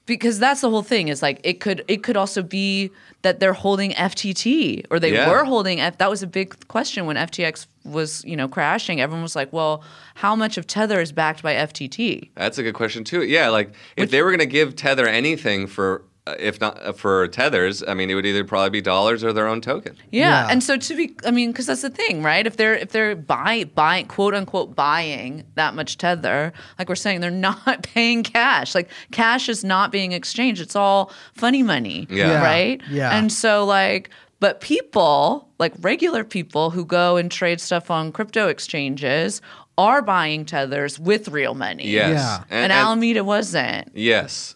because that's the whole thing is like it could also be that they're holding FTT or they were holding that was a big question when FTX was crashing. Everyone was like, well, how much of Tether is backed by FTT? That's a good question too. Yeah, like if they were going to give Tether anything for if not for Tethers, I mean, it would either probably be dollars or their own token. Yeah. And so because that's the thing, right? If they're buying quote unquote buying that much Tether, like we're saying, they're not paying cash. Like cash is not being exchanged. It's all funny money, right? Yeah. And so like, but people, like regular people who go and trade stuff on crypto exchanges are buying Tethers with real money. Yes. Yeah. And Alameda wasn't. Yes.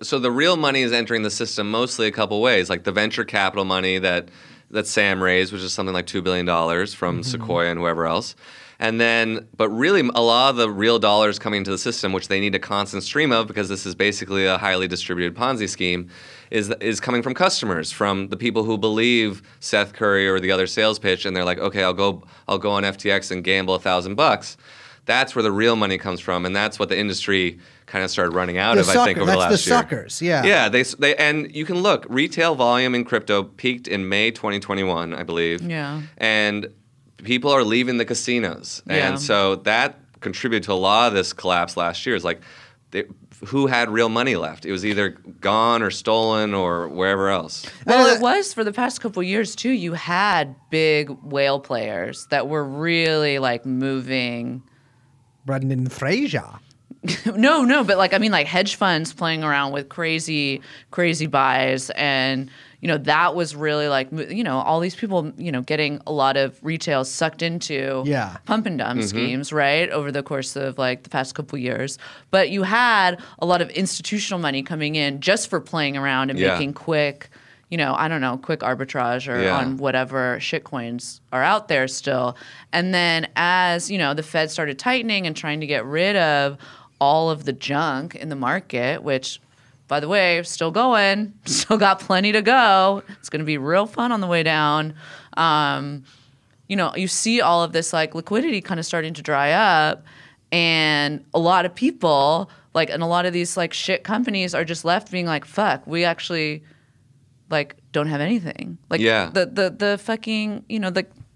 So the real money is entering the system mostly a couple ways, like the venture capital money that Sam raised, which is something like $2 billion from Sequoia and whoever else. And then, but really a lot of the real dollars coming into the system, which they need a constant stream of because this is basically a highly distributed Ponzi scheme, is coming from customers, from the people who believe Seth Curry or the other sales pitch, and they're like, okay, I'll go on FTX and gamble $1,000. That's where the real money comes from, and that's what the industry kind of started running out of, I think, over the last year. That's the suckers, yeah. Yeah, they and you can look, retail volume in crypto peaked in May 2021, I believe. Yeah. And people are leaving the casinos. Yeah. And so that contributed to a lot of this collapse last year. It's like, who had real money left? It was either gone or stolen or wherever else. Well, it was for the past couple of years, too. You had big whale players that were really, like, moving. Brendan Fraser. No, but, like, I mean, like, hedge funds playing around with crazy buys and that was really like, all these people, getting a lot of retail sucked into pump and dump schemes, right, over the course of like the past couple years. But you had a lot of institutional money coming in just for playing around and making quick, quick arbitrage or on whatever shitcoins are out there still. And then as, the Fed started tightening and trying to get rid of all of the junk in the market, which, by the way, still going, still got plenty to go. It's going to be real fun on the way down. You see all of this like liquidity kind of starting to dry up, and a lot of people and a lot of these like shit companies are just left being like, fuck, we actually like don't have anything. Like the fucking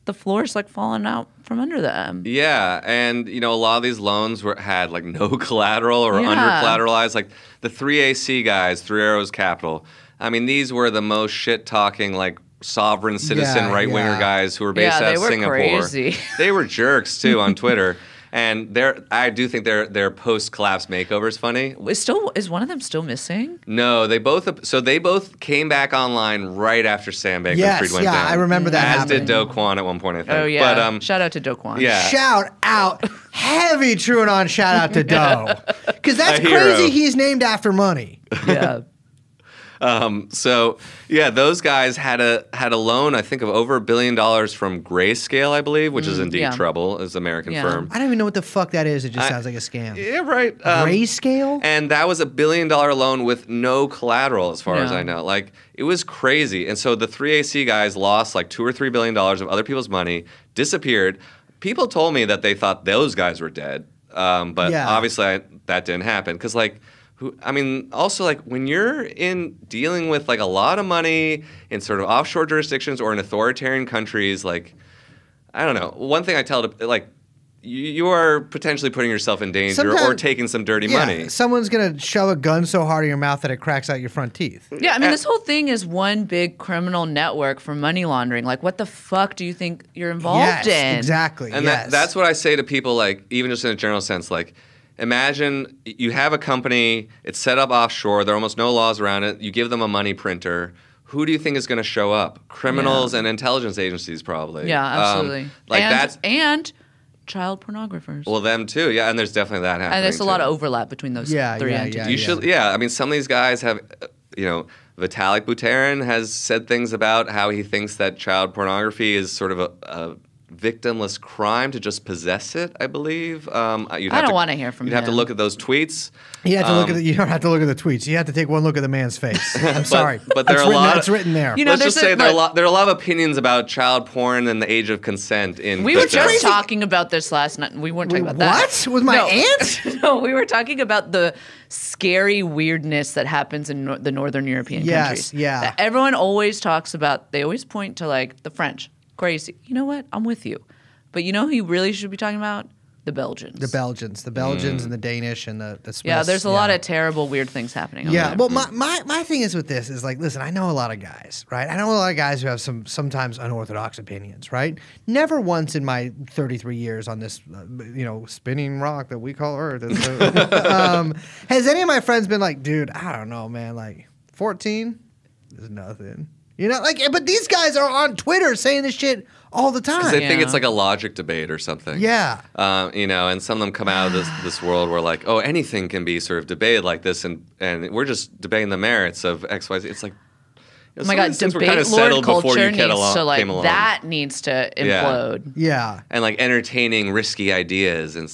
the floor's like falling out from under them. Yeah, and a lot of these loans had like no collateral or under collateralized. Like the 3AC guys, Three Arrows Capital. I mean, these were the most shit talking like sovereign citizen right winger guys who were based out of Singapore. Crazy. They were jerks too on Twitter. And I do think their post-collapse makeover is funny. Is one of them still missing? No, they both came back online right after Sam Bankman-Fried went down. I remember that. As did Do Kwon at one point, I think. Oh yeah. But, shout out to Do Kwon. Yeah. Shout out, heavy TrueAnon shout out to Do, because that's A hero. crazy. He's named after money. Yeah. So yeah, those guys had a loan, I think, of over $1 billion from Grayscale, I believe, which is in deep trouble, is an American firm. I don't even know what the fuck that is. It just sounds like a scam. Yeah, right. Grayscale? And that was $1 billion loan with no collateral, as far as I know. Like, it was crazy. And so the 3AC guys lost like $2 or $3 billion of other people's money, disappeared. People told me that they thought those guys were dead, but obviously that didn't happen. Because also like when you're dealing with like a lot of money in sort of offshore jurisdictions or in authoritarian countries, like, I don't know. One thing I tell like, you are potentially putting yourself in danger or taking some dirty money. Someone's going to shove a gun so hard in your mouth that it cracks out your front teeth. Yeah, I mean, this whole thing is one big criminal network for money laundering. Like, what the fuck do you think you're involved in? Exactly. And that's what I say to people, like, even just in a general sense, like, imagine you have a company, it's set up offshore, there are almost no laws around it, you give them a money printer. Who do you think is going to show up? Criminals and intelligence agencies, probably. Yeah, absolutely. And child pornographers. Well, them too, yeah, and there's definitely that happening. And there's a lot of overlap between those three entities. I mean, some of these guys have, Vitalik Buterin has said things about how he thinks that child pornography is sort of a victimless crime to just possess it, I believe. I don't want to hear from him. You'd have to look at those tweets. You have to look at you don't have to look at the tweets. You have to take one look at the man's face. I'm sorry. But there are a lot. It's written there. Let's just say there are a lot of opinions about child porn and the age of consent in. We were just talking about this last night. We weren't talking about that. What? With my aunt? No, we were talking about the scary weirdness that happens in the Northern European countries. Yeah. That everyone always talks about. They always point to like the French. Crazy. You know what? I'm with you. But you know who you really should be talking about? The Belgians. The Belgians and the Danish and the Swiss. Yeah, there's a lot of terrible, weird things happening. Yeah, well, my thing is with this is like, listen, I know a lot of guys, right? I know a lot of guys who have sometimes unorthodox opinions, right? Never once in my 33 years on this, spinning rock that we call Earth, has any of my friends been like, dude, I don't know, man, like 14 is nothing. But these guys are on Twitter saying this shit all the time. Because they think it's like a logic debate or something. Yeah. And some of them come out of this world where like, oh, anything can be sort of debated like this, and we're just debating the merits of X, Y, Z. It's like, oh my God, debate Lord culture needs to like that needs to implode. Yeah. And like entertaining risky ideas and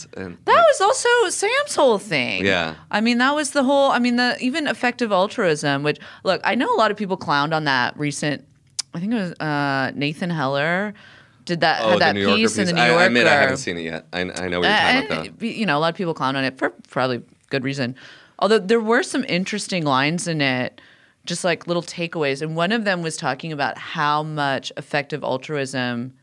that was also Sam's whole thing. Yeah. I mean, that was the whole. I mean, the even effective altruism. Which look, I know a lot of people clowned on that recent. I think it was Nathan Heller did that had that piece in the New Yorker. I admit I haven't seen it yet. I know what you're talking about. A lot of people clowned on it for probably good reason. Although there were some interesting lines in it. Just like little takeaways. And one of them was talking about how much effective altruism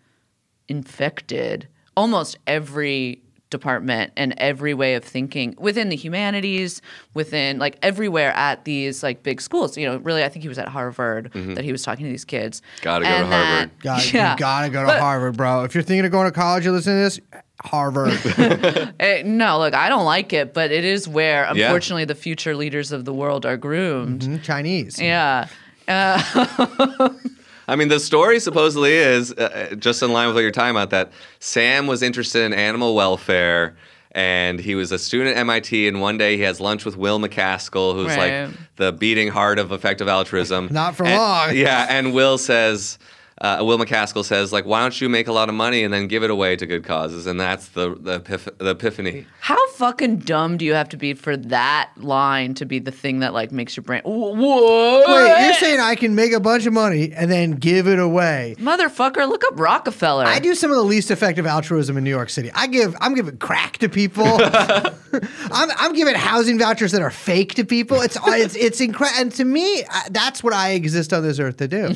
infected almost every department and every way of thinking within the humanities, within like everywhere at these like big schools. Really, I think he was at Harvard that he was talking to these kids. Gotta go to Harvard. You gotta go to Harvard, bro. If you're thinking of going to college, you listen to this. Harvard. No, look, I don't like it, but it is where, unfortunately, the future leaders of the world are groomed. Mm-hmm. Chinese. Yeah. I mean, the story supposedly is, just in line with what you're talking about, that Sam was interested in animal welfare, and he was a student at MIT, and one day he has lunch with Will McCaskill, who's like the beating heart of effective altruism. Not for long. Yeah, and Will McCaskill says, like, why don't you make a lot of money and then give it away to good causes? And that's the epiphany. How fucking dumb do you have to be for that line to be the thing that, like, makes your brain... What? Wait, you're saying I can make a bunch of money and then give it away? Motherfucker, look up Rockefeller. I do some of the least effective altruism in New York City. I'm giving crack to people. I'm giving housing vouchers that are fake to people. It's incredible. And to me, that's what I exist on this earth to do.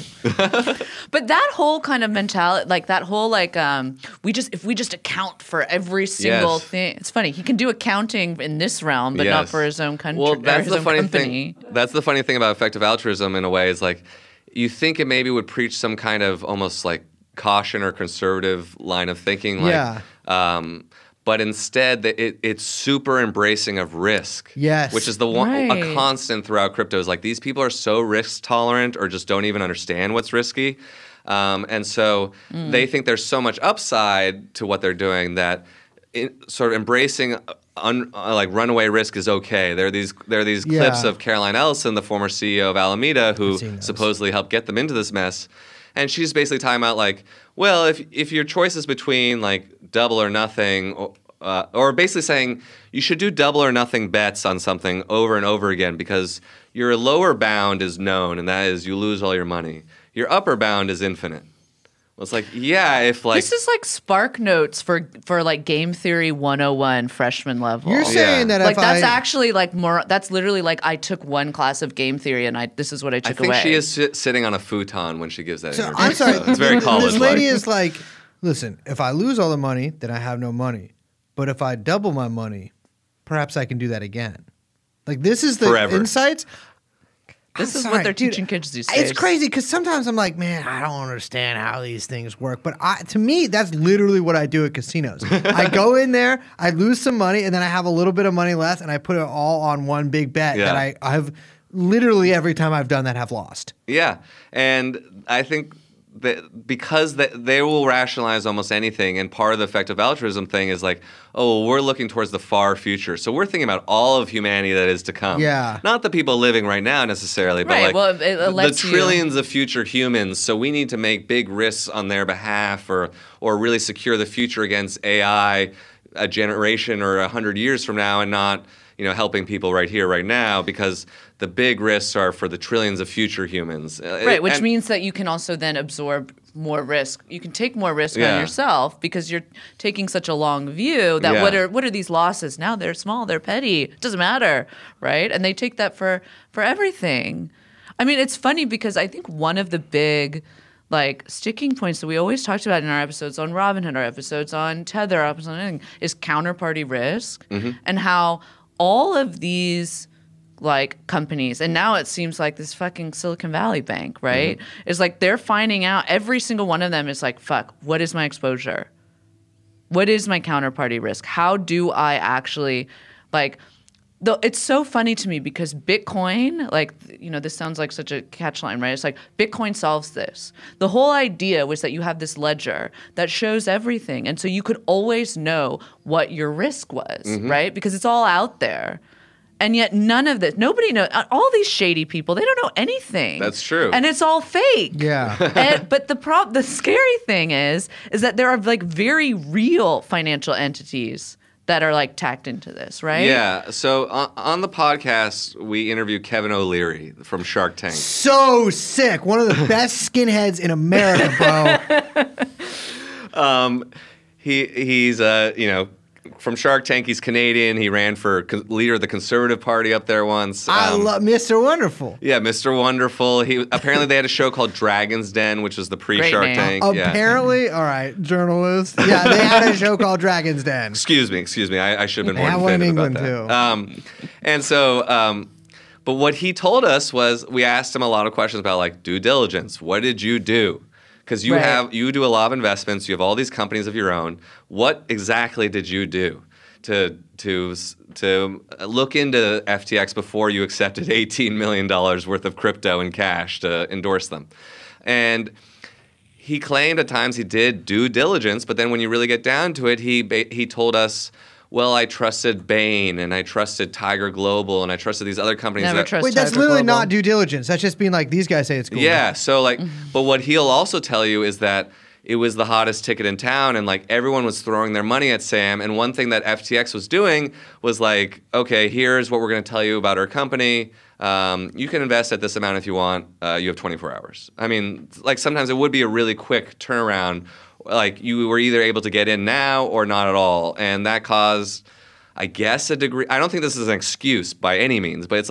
But that whole kind of mentality, like that whole like, if we just account for every single thing. It's funny. He can do accounting in this realm, but not for his own country. Well, that's the funny company. thing. That's the funny thing about effective altruism in a way is like, you think it maybe would preach some kind of almost like caution or conservative line of thinking, like, but instead it's super embracing of risk. Yes. Which is a constant throughout crypto is like these people are so risk tolerant or just don't even understand what's risky. And so they think there's so much upside to what they're doing that sort of embracing like runaway risk is okay. There are these clips of Caroline Ellison, the former CEO of Alameda, who supposedly helped get them into this mess. And she's basically talking about like, well, if your choice is between like double or nothing, or basically saying you should do double or nothing bets on something over and over again because your lower bound is known, and that is you lose all your money. Your upper bound is infinite. Well, it's like, yeah, if like this is like Spark Notes for like Game Theory 101 freshman level. You're saying that like if that's actually like more. That's literally like I took one class of game theory and this is what I took away. I think she is sitting on a futon when she gives that interview. I'm sorry. So it's very college. This lady is like, listen, if I lose all the money, then I have no money. But if I double my money, perhaps I can do that again. Like this is the Forever. insights. This is sorry, what they're dude, teaching kids these days. It's crazy because sometimes I'm like, man, I don't understand how these things work. But to me, that's literally what I do at casinos. I go in there, I lose some money, and then I have a little bit of money left, and I put it all on one big bet that I've literally every time I've done that have lost. Yeah, and I think that because they will rationalize almost anything, and part of the effective altruism thing is like, oh, well, we're looking towards the far future, so we're thinking about all of humanity that is to come. Yeah, not the people living right now necessarily, but like the trillions of future humans. So we need to make big risks on their behalf, or really secure the future against AI a generation or 100 years from now, and not helping people right here, right now, because the big risks are for the trillions of future humans. Right, which means that you can also then absorb more risk. You can take more risk on yourself because you're taking such a long view that what are these losses? Now they're small, they're petty. It doesn't matter, right? And they take that for everything. I mean, it's funny because I think one of the big sticking points that we always talked about in our episodes on Robinhood, our episodes on Tether, our episodes on anything, is counterparty risk and how all of these companies, and now it seems like this fucking Silicon Valley bank, right? Is like they're finding out, every single one of them is like, fuck, what is my exposure? What is my counterparty risk? How do I actually it's so funny to me because Bitcoin, this sounds like such a catchline, right? It's like Bitcoin solves this. The whole idea was that you have this ledger that shows everything. And so you could always know what your risk was, right? Because it's all out there. And yet none of this, nobody knows. All these shady people, they don't know anything. That's true. And it's all fake. Yeah. But the scary thing is that there are very real financial entities that are tacked into this, right? Yeah. So on the podcast, we interviewed Kevin O'Leary from Shark Tank. So sick. One of the best skinheads in America, bro. He's from Shark Tank. He's Canadian. He ran for leader of the Conservative Party up there once. I love Mr. Wonderful. Yeah, Mr. Wonderful. Apparently they had a show called Dragon's Den, which was the pre-Shark Tank. Apparently, all right, journalist. Yeah, they had a show called Dragon's Den. Excuse me. I should have been more definitive about that. Too. And so, but what he told us was, we asked him a lot of questions about due diligence. What did you do? Because you do a lot of investments, you have all these companies of your own. What exactly did you do to look into FTX before you accepted $18 million worth of crypto in cash to endorse them? And he claimed at times he did due diligence, but then when you really get down to it, he told us, well, I trusted Bain, and I trusted Tiger Global, and I trusted these other companies. Wait, that's literally not due diligence. That's just being these guys say it's cool. Yeah, so but what he'll also tell you is that it was the hottest ticket in town, and everyone was throwing their money at Sam. And one thing that FTX was doing was okay, here's what we're going to tell you about our company. You can invest at this amount if you want. You have 24 hours. I mean, sometimes it would be a really quick turnaround. You were either able to get in now or not at all. And that caused, I guess, a degree. I don't think this is an excuse by any means, but it's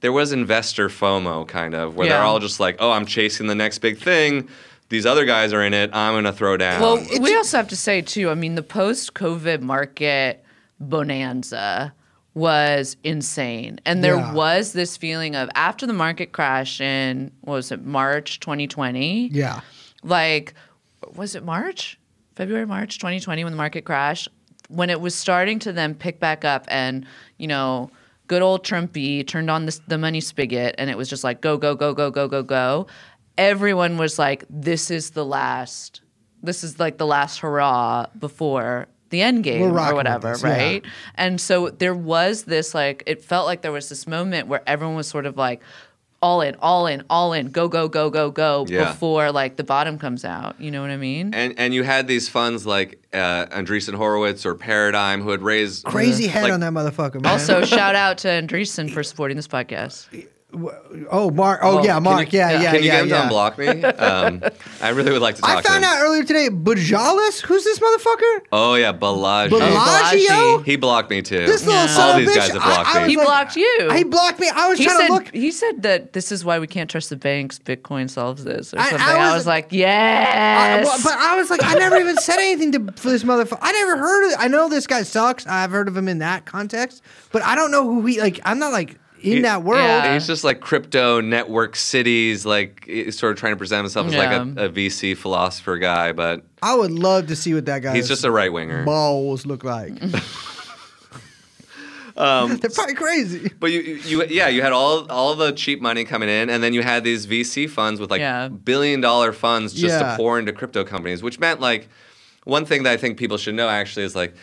there was investor FOMO kind of, where they're all just oh, I'm chasing the next big thing. These other guys are in it. I'm going to throw down. Well, we also have to say, too, I mean, the post-COVID market bonanza was insane. And there was this feeling of, after the market crash in, March 2020? Yeah. Was it March? February, March 2020 when the market crashed? When it was starting to then pick back up and, good old Trumpy turned on the money spigot and it was just go, go, go, go, go, go, go. Everyone was this is the last hurrah before the end game rocking or with whatever, this, yeah. right? And so there was this like, it felt like there was this moment where everyone was sort of like, all in, all in, all in, go, go, go, go, go, Yeah. before like the bottom comes out. You know what I mean? And you had these funds like Andreesen Horowitz or Paradigm who had raised Crazy head like- on that motherfucker, man. Also, shout out to Andreessen for supporting this podcast. Oh, Mark. Oh, Well, yeah, Mark. you- Yeah. Can you get him to yeah. unblock me? I really would like to talk I to found him. out earlier today, Bajalis? Who's this motherfucker? Oh yeah, Balaji. Bellagio? He blocked me too. This little Yeah. son All of a these bitch. guys have blocked me. He blocked you. He blocked me. I was He trying said, to look. he said that this is why we can't trust the banks. Bitcoin solves this or I something. I was, was- like, yes. But I was like, I never even said anything for this motherfucker. I never heard of it. I know this guy sucks. I've heard of him in that context, but I don't know who he, like, I'm not like in that world. Yeah. He's just like crypto network cities, like he's sort of trying to present himself as like a VC philosopher guy, but I would love to see what that guy he's just a right winger. balls look like. They're probably crazy. But you had all the cheap money coming in, and then you had these VC funds with like Yeah. billion-dollar funds just Yeah. to pour into crypto companies, which meant like one thing that I think people should know actually is like,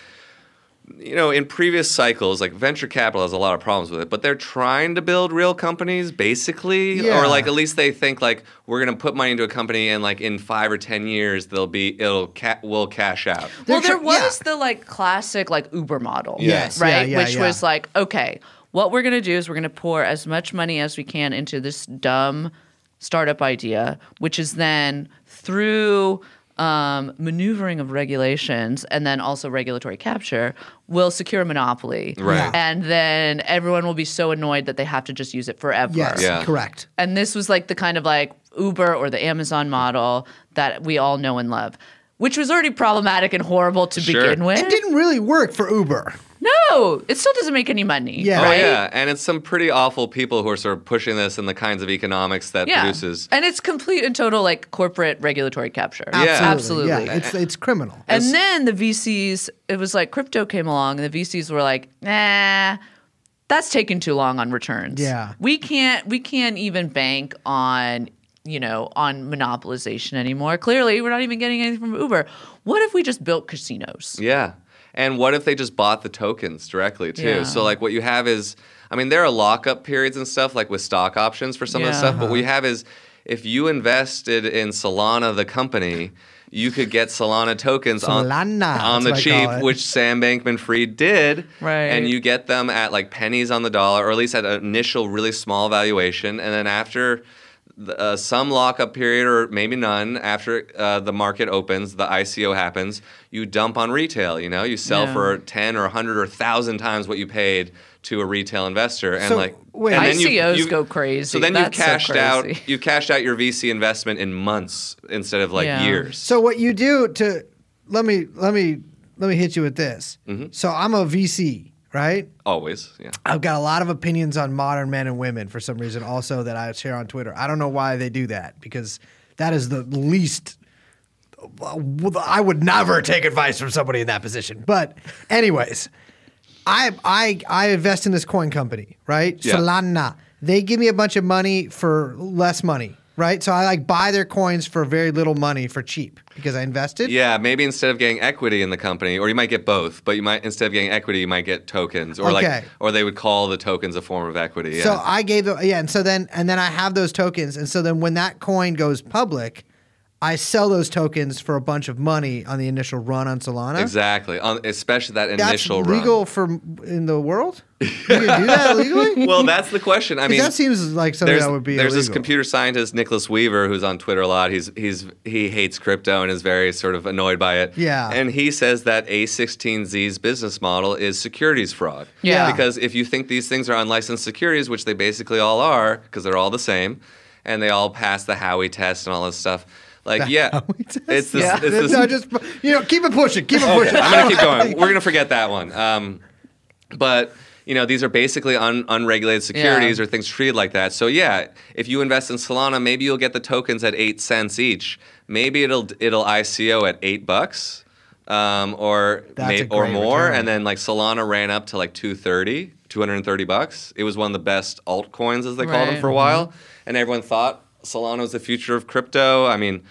you know, in previous cycles, like venture capital has a lot of problems with it, but they're trying to build real companies, basically, Yeah. or like at least they think like we're gonna put money into a company and like in 5 or 10 years we'll cash out. Well, They're there tr- was the like classic like Uber model, Yes. right? Yeah, Which yeah. was like, okay, what we're gonna do is we're gonna pour as much money as we can into this dumb startup idea, which is then through maneuvering of regulations and then also regulatory capture will secure a monopoly. Right. Yeah. And then everyone will be so annoyed that they have to just use it forever. Yes, Yeah. correct. And this was like the kind of like Uber or the Amazon model that we all know and love, which was already problematic and horrible to Sure. begin with. It didn't really work for Uber. No, it still doesn't make any money. Yeah. Oh right? yeah, and it's some pretty awful people who are sort of pushing this and the kinds of economics that produces. And it's complete and total like corporate regulatory capture. Yeah. Absolutely. Yeah, it's criminal. And then the VCs, it was like crypto came along and the VCs were like, nah, that's taking too long on returns. Yeah. We can't even bank on monopolization anymore. Clearly, we're not even getting anything from Uber. What if we just built casinos? Yeah. And what if they just bought the tokens directly too? Yeah. So like what you have is, I mean, there are lockup periods and stuff like with stock options for some of the Yeah. stuff. But what you have is, if you invested in Solana, the company, you could get Solana tokens Solana, on that's the what I cheap, call it. which Sam Bankman-Fried did. Right. And you get them at like pennies on the dollar, or at least at an initial really small valuation. And then after some lockup period, or maybe none, after the market opens, the ICO happens, you dump on retail. You know, you sell Yeah. for 10 or 100 or 1,000 times what you paid to a retail investor, and So, like, wait. and then ICOs go crazy. So then That's you've cashed so out. crazy. You cashed out your VC investment in months instead of like Yeah. years. So what you do to let me hit you with this. Mm-hmm. So I'm a VC, right? Always, yeah. I've got a lot of opinions on modern men and women for some reason also that I share on Twitter. I don't know why they do that because that is the least I would never take advice from somebody in that position. But anyways, I invest in this coin company, right? Yeah. Solana. They give me a bunch of money for less money, right? So I like buy their coins for very little money for cheap because I invested. Yeah, maybe instead of getting equity in the company, or you might get both, but you might instead of getting equity, you might get tokens, or Okay. or they would call the tokens a form of equity. Yeah. So I gave and then I have those tokens, and so then when that coin goes public, I sell those tokens for a bunch of money on the initial run on Solana. exactly, especially that That's initial legal in the world. You can do that legally? run. Well, that's the question. I 'Cause mean, that seems like something that would be there's this illegal. computer scientist Nicholas Weaver who's on Twitter a lot. He hates crypto and is very sort of annoyed by it. Yeah. And he says that A16Z's business model is securities fraud. Yeah. Because if you think these things are unlicensed securities, which they basically all are, because they're all the same, and they all pass the Howey test and all this stuff. Like, The yeah, Howey test? it's this. Yeah. It's this No, just keep it pushing. Keep it pushing. I'm gonna keep going. We're gonna forget that one. But these are basically unregulated securities Yeah. or things treated like that. So yeah, if you invest in Solana, maybe you'll get the tokens at 8 cents each. Maybe it'll ICO at $8, or That's a or great more. return. And then like Solana ran up to like $230. It was one of the best altcoins, as they called them, Right. for a while. And everyone thought Solana was the future of crypto. I mean,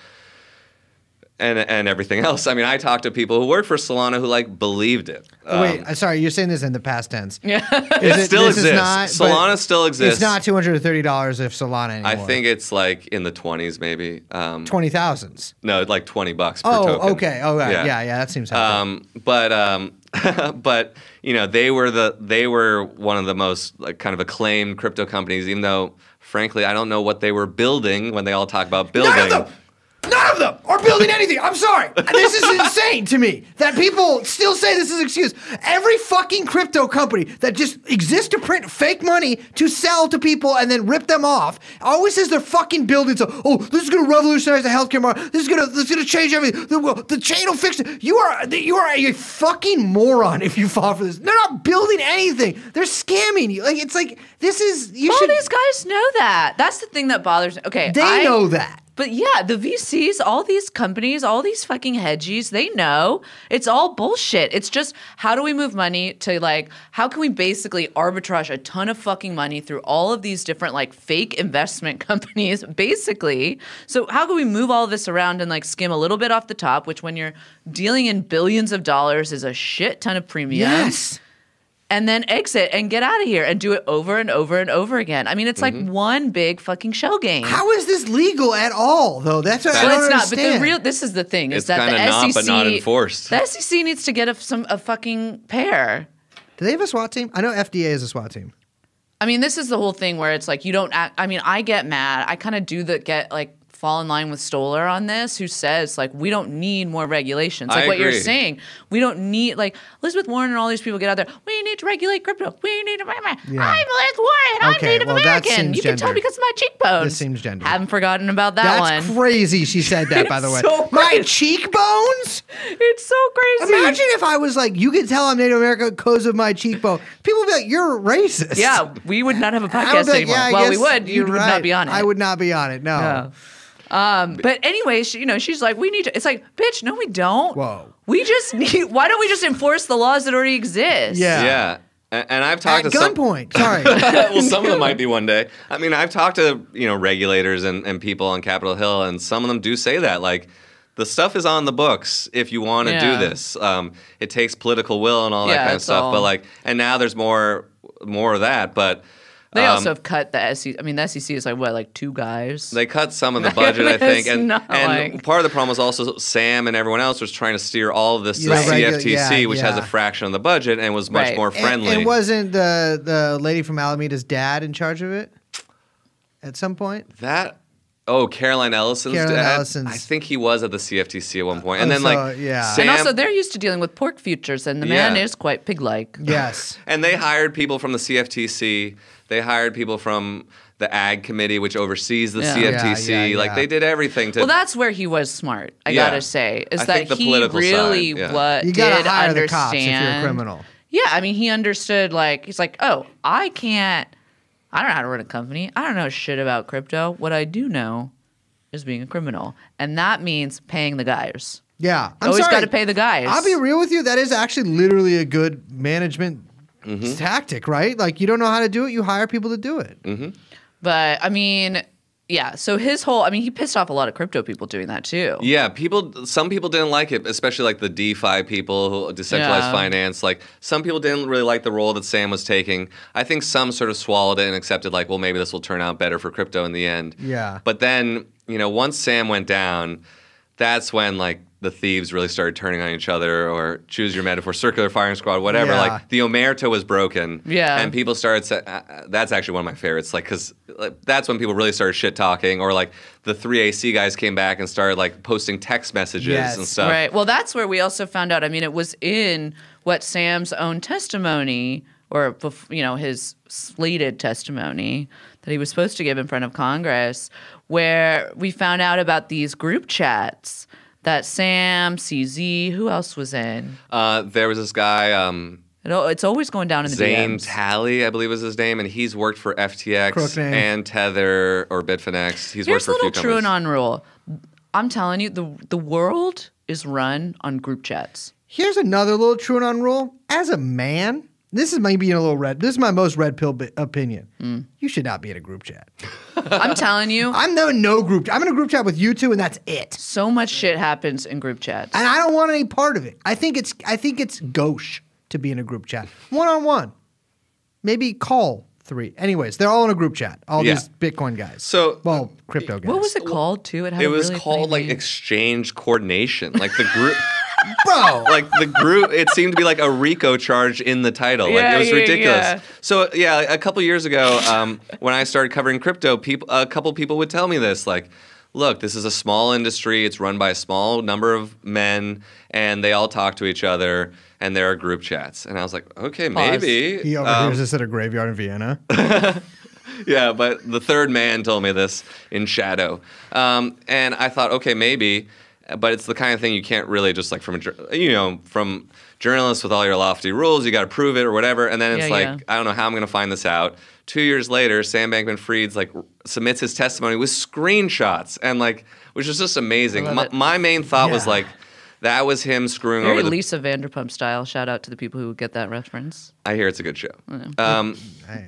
and everything else. I mean, I talked to people who worked for Solana who like believed it. Wait, sorry, you're saying this in the past tense. Yeah. It still exists. Solana still exists. It's not $230 if Solana anymore. I think it's like in the 20s, maybe. 20,000s. No, like $20 per token. Okay. Oh, right. Yeah, that seems healthy. But you know, they were one of the most like kind of acclaimed crypto companies, even though frankly I don't know what they were building when they all talk about building. None of them are building anything. I'm sorry. This is insane to me that people still say this is an excuse. Every fucking crypto company that just exists to print fake money to sell to people and then rip them off always says they're fucking building. So, this is going to revolutionize the healthcare market. This is going to change everything. The chain will fix it. You are a fucking moron if you fall for this. They're not building anything. They're scamming you. Like it's like this is. All these guys know that. That's the thing that bothers me. Okay, they know that. But yeah, the VCs, all these companies, all these fucking hedgies, they know it's all bullshit. It's just how do we move money to like, how can we basically arbitrage a ton of fucking money through all of these different like fake investment companies, basically. So how can we move all of this around and like skim a little bit off the top, which when you're dealing in billions of dollars is a shit ton of premium. Yes. And then exit and get out of here and do it over and over and over again. I mean, it's like one big fucking shell game. How is this legal at all, though? That's what I don't understand. But this is the thing. It's is that kind the of not, SEC, but not enforced. The SEC needs to get a fucking pair. Do they have a SWAT team? I know FDA is a SWAT team. I mean, this is the whole thing where it's like you don't act. I mean, I get mad. I kind of do fall in line with Stoller on this, who says like we don't need more regulations. Like I what agree. you're saying, we don't need like Elizabeth Warren and all these people get out there. We need to regulate crypto. We need to. I'm Elizabeth Warren. I'm Okay, Native well, that American. seems You can tell gendered. because of my cheekbones. This seems gendered. Haven't forgotten about that That's one. crazy. She said that, by the way. so My crazy. cheekbones? It's so crazy. Imagine if I was like, you can tell I'm Native American because of my cheekbone. People would be like, you're racist. Yeah, we would not have a I would podcast be like, anymore. yeah, I Well, we guess would. You you're would right. not be on it. I would not be on it. No. No. But anyway, she's like, we need to. It's like, bitch, no, we don't. Whoa. We just need. Why don't we just enforce the laws that already exist? Yeah. Yeah. And I've talked At to some. gunpoint. Sorry. Well, some of them might be one day. I mean, I've talked to regulators and people on Capitol Hill, and some of them do say that like the stuff is on the books if you want to do this. It takes political will and all that kind of stuff. But like, and now there's more of that. But they also have cut the SEC. I mean, the SEC is like what, like 2 guys? they cut some of the budget, I think, It's and not like- part of the problem was also Sam and everyone else was trying to steer all of this to the Right. CFTC, Yeah, which yeah. has a fraction of the budget and was much Right. more friendly. And wasn't the lady from Alameda's dad in charge of it at some point? Caroline Ellison's Caroline dad. Ellison's- I think he was at the CFTC at one point. And Oh, then so, like yeah. Sam, And also, they're used to dealing with pork futures, and the man Yeah. is quite pig-like. Yes. and they hired people from the CFTC. They hired people from the Ag Committee, which oversees the Yeah. CFTC. Yeah, yeah, Like yeah. they did everything to. Well, that's where he was smart. I Yeah. gotta say, is I that think the he political really side, yeah. You did gotta hire understand. the cops if you're a criminal. Yeah, I mean, he understood. Like, he's like, oh, I don't know how to run a company. I don't know shit about crypto. What I do know is being a criminal, and that means paying the guys. Yeah. I'm Always sorry. got to pay the guys. I'll be real with you. That is actually literally a good management Mm-hmm. tactic, right? Like, you don't know how to do it, you hire people to do it. But I mean, yeah. So his whole, I mean, he pissed off a lot of crypto people doing that too. Yeah, some people didn't like it, especially like the DeFi people, who decentralized Yeah. finance. Like some people didn't really like the role that Sam was taking. I think some sort of swallowed it and accepted like, well, maybe this will turn out better for crypto in the end. Yeah. But then, once Sam went down, that's when like the thieves really started turning on each other, or choose your metaphor, circular firing squad, whatever. Yeah. Like the omerta was broken. Yeah. And people started saying, that's actually one of my favorites. Like, cause that's when people really started shit talking, or like the 3AC guys came back and started like posting text messages Yes. and stuff. Right. Well, that's where we also found out. I mean, it was in what Sam's own testimony, or his slated testimony that he was supposed to give in front of Congress, where we found out about these group chats that Sam, CZ, who else was in? There was this guy, It's always going down in the Zane DMs. Talley, I believe was his name, and he's worked for FTX Crook name. and Tether or Bitfinex. He's Here's worked a for a few little companies. TrueAnon rule. I'm telling you, the world is run on group chats. Here's another little TrueAnon rule. As a man, this is maybe a little red. This is my most red pill opinion. You should not be in a group chat. I'm telling you, I'm no group. I'm in a group chat with you two, and that's it. so much shit happens in group chats. And I don't want any part of it. I think it's gauche to be in a group chat, one-on-one. Maybe call 3. Anyways, they're all in a group chat. All Yeah. these Bitcoin guys. So Crypto guys. What was it called too? Had it a was really called funny like name. exchange coordination. Like the group. Bro. Like the group, it seemed to be like a RICO charge in the title. Like Yeah, it was yeah, ridiculous. yeah. So yeah, a couple years ago, when I started covering crypto, a couple people would tell me this, like, look, this is a small industry. It's run by a small number of men, and they all talk to each other, and there are group chats. And I was like, okay, maybe. He overhears this at a graveyard in Vienna. Yeah, but the third man told me this in shadow. And I thought, okay, maybe. But it's the kind of thing you can't really just like from journalists with all your lofty rules, you got to prove it or whatever. And then it's I don't know how I'm going to find this out. 2 years later, Sam Bankman-Fried's like submits his testimony with screenshots and like, which is just amazing. My main thought was like, that was him screwing Very over the. Lisa Vanderpump style. Shout out to the people who get that reference. I hear it's a good show. I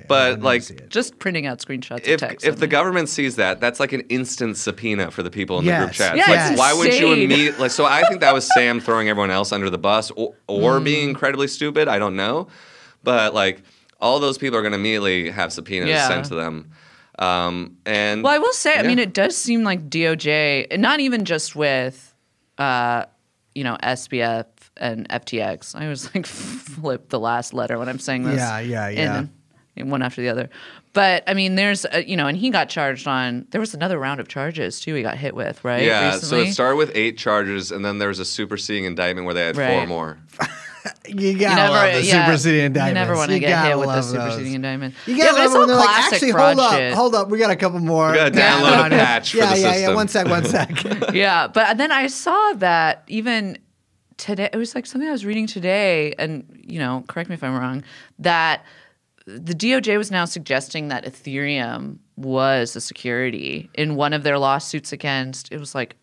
But never like, see it. Just printing out screenshots of text. if the government sees that, that's like an instant subpoena for the people in the group Yes. chat. Yeah, Like, it's why wouldn't you insane. immediately? Like, so I think that was Sam throwing everyone else under the bus, or being incredibly stupid. I don't know, but like all those people are going to immedially have subpoenas sent to them. And Well, I will say, I yeah. mean, it does seem like DOJ, and not even just with, SBF and FTX. I always like flip the last letter when I'm saying this. Yeah. In one after the other. But I mean, there's, and he got charged on, there was another round of charges too he got hit with, right? yeah, recently? so it started with 8 charges, and then there was a superseding indictment where they had 4 Right. more. You gotta love the superseding indictments. You never want to You get gotta hit with the love superseding those. indictment. You Yeah, gotta but it's love all when they're like, classic actually, fraud shit. hold up. We got a couple more. We gotta download a patch for the system. Yeah. One sec. Yeah, but then I saw that even today, it was like something I was reading today, and correct me if I'm wrong, that the DOJ was now suggesting that Ethereum was a security in one of their lawsuits against. It was like,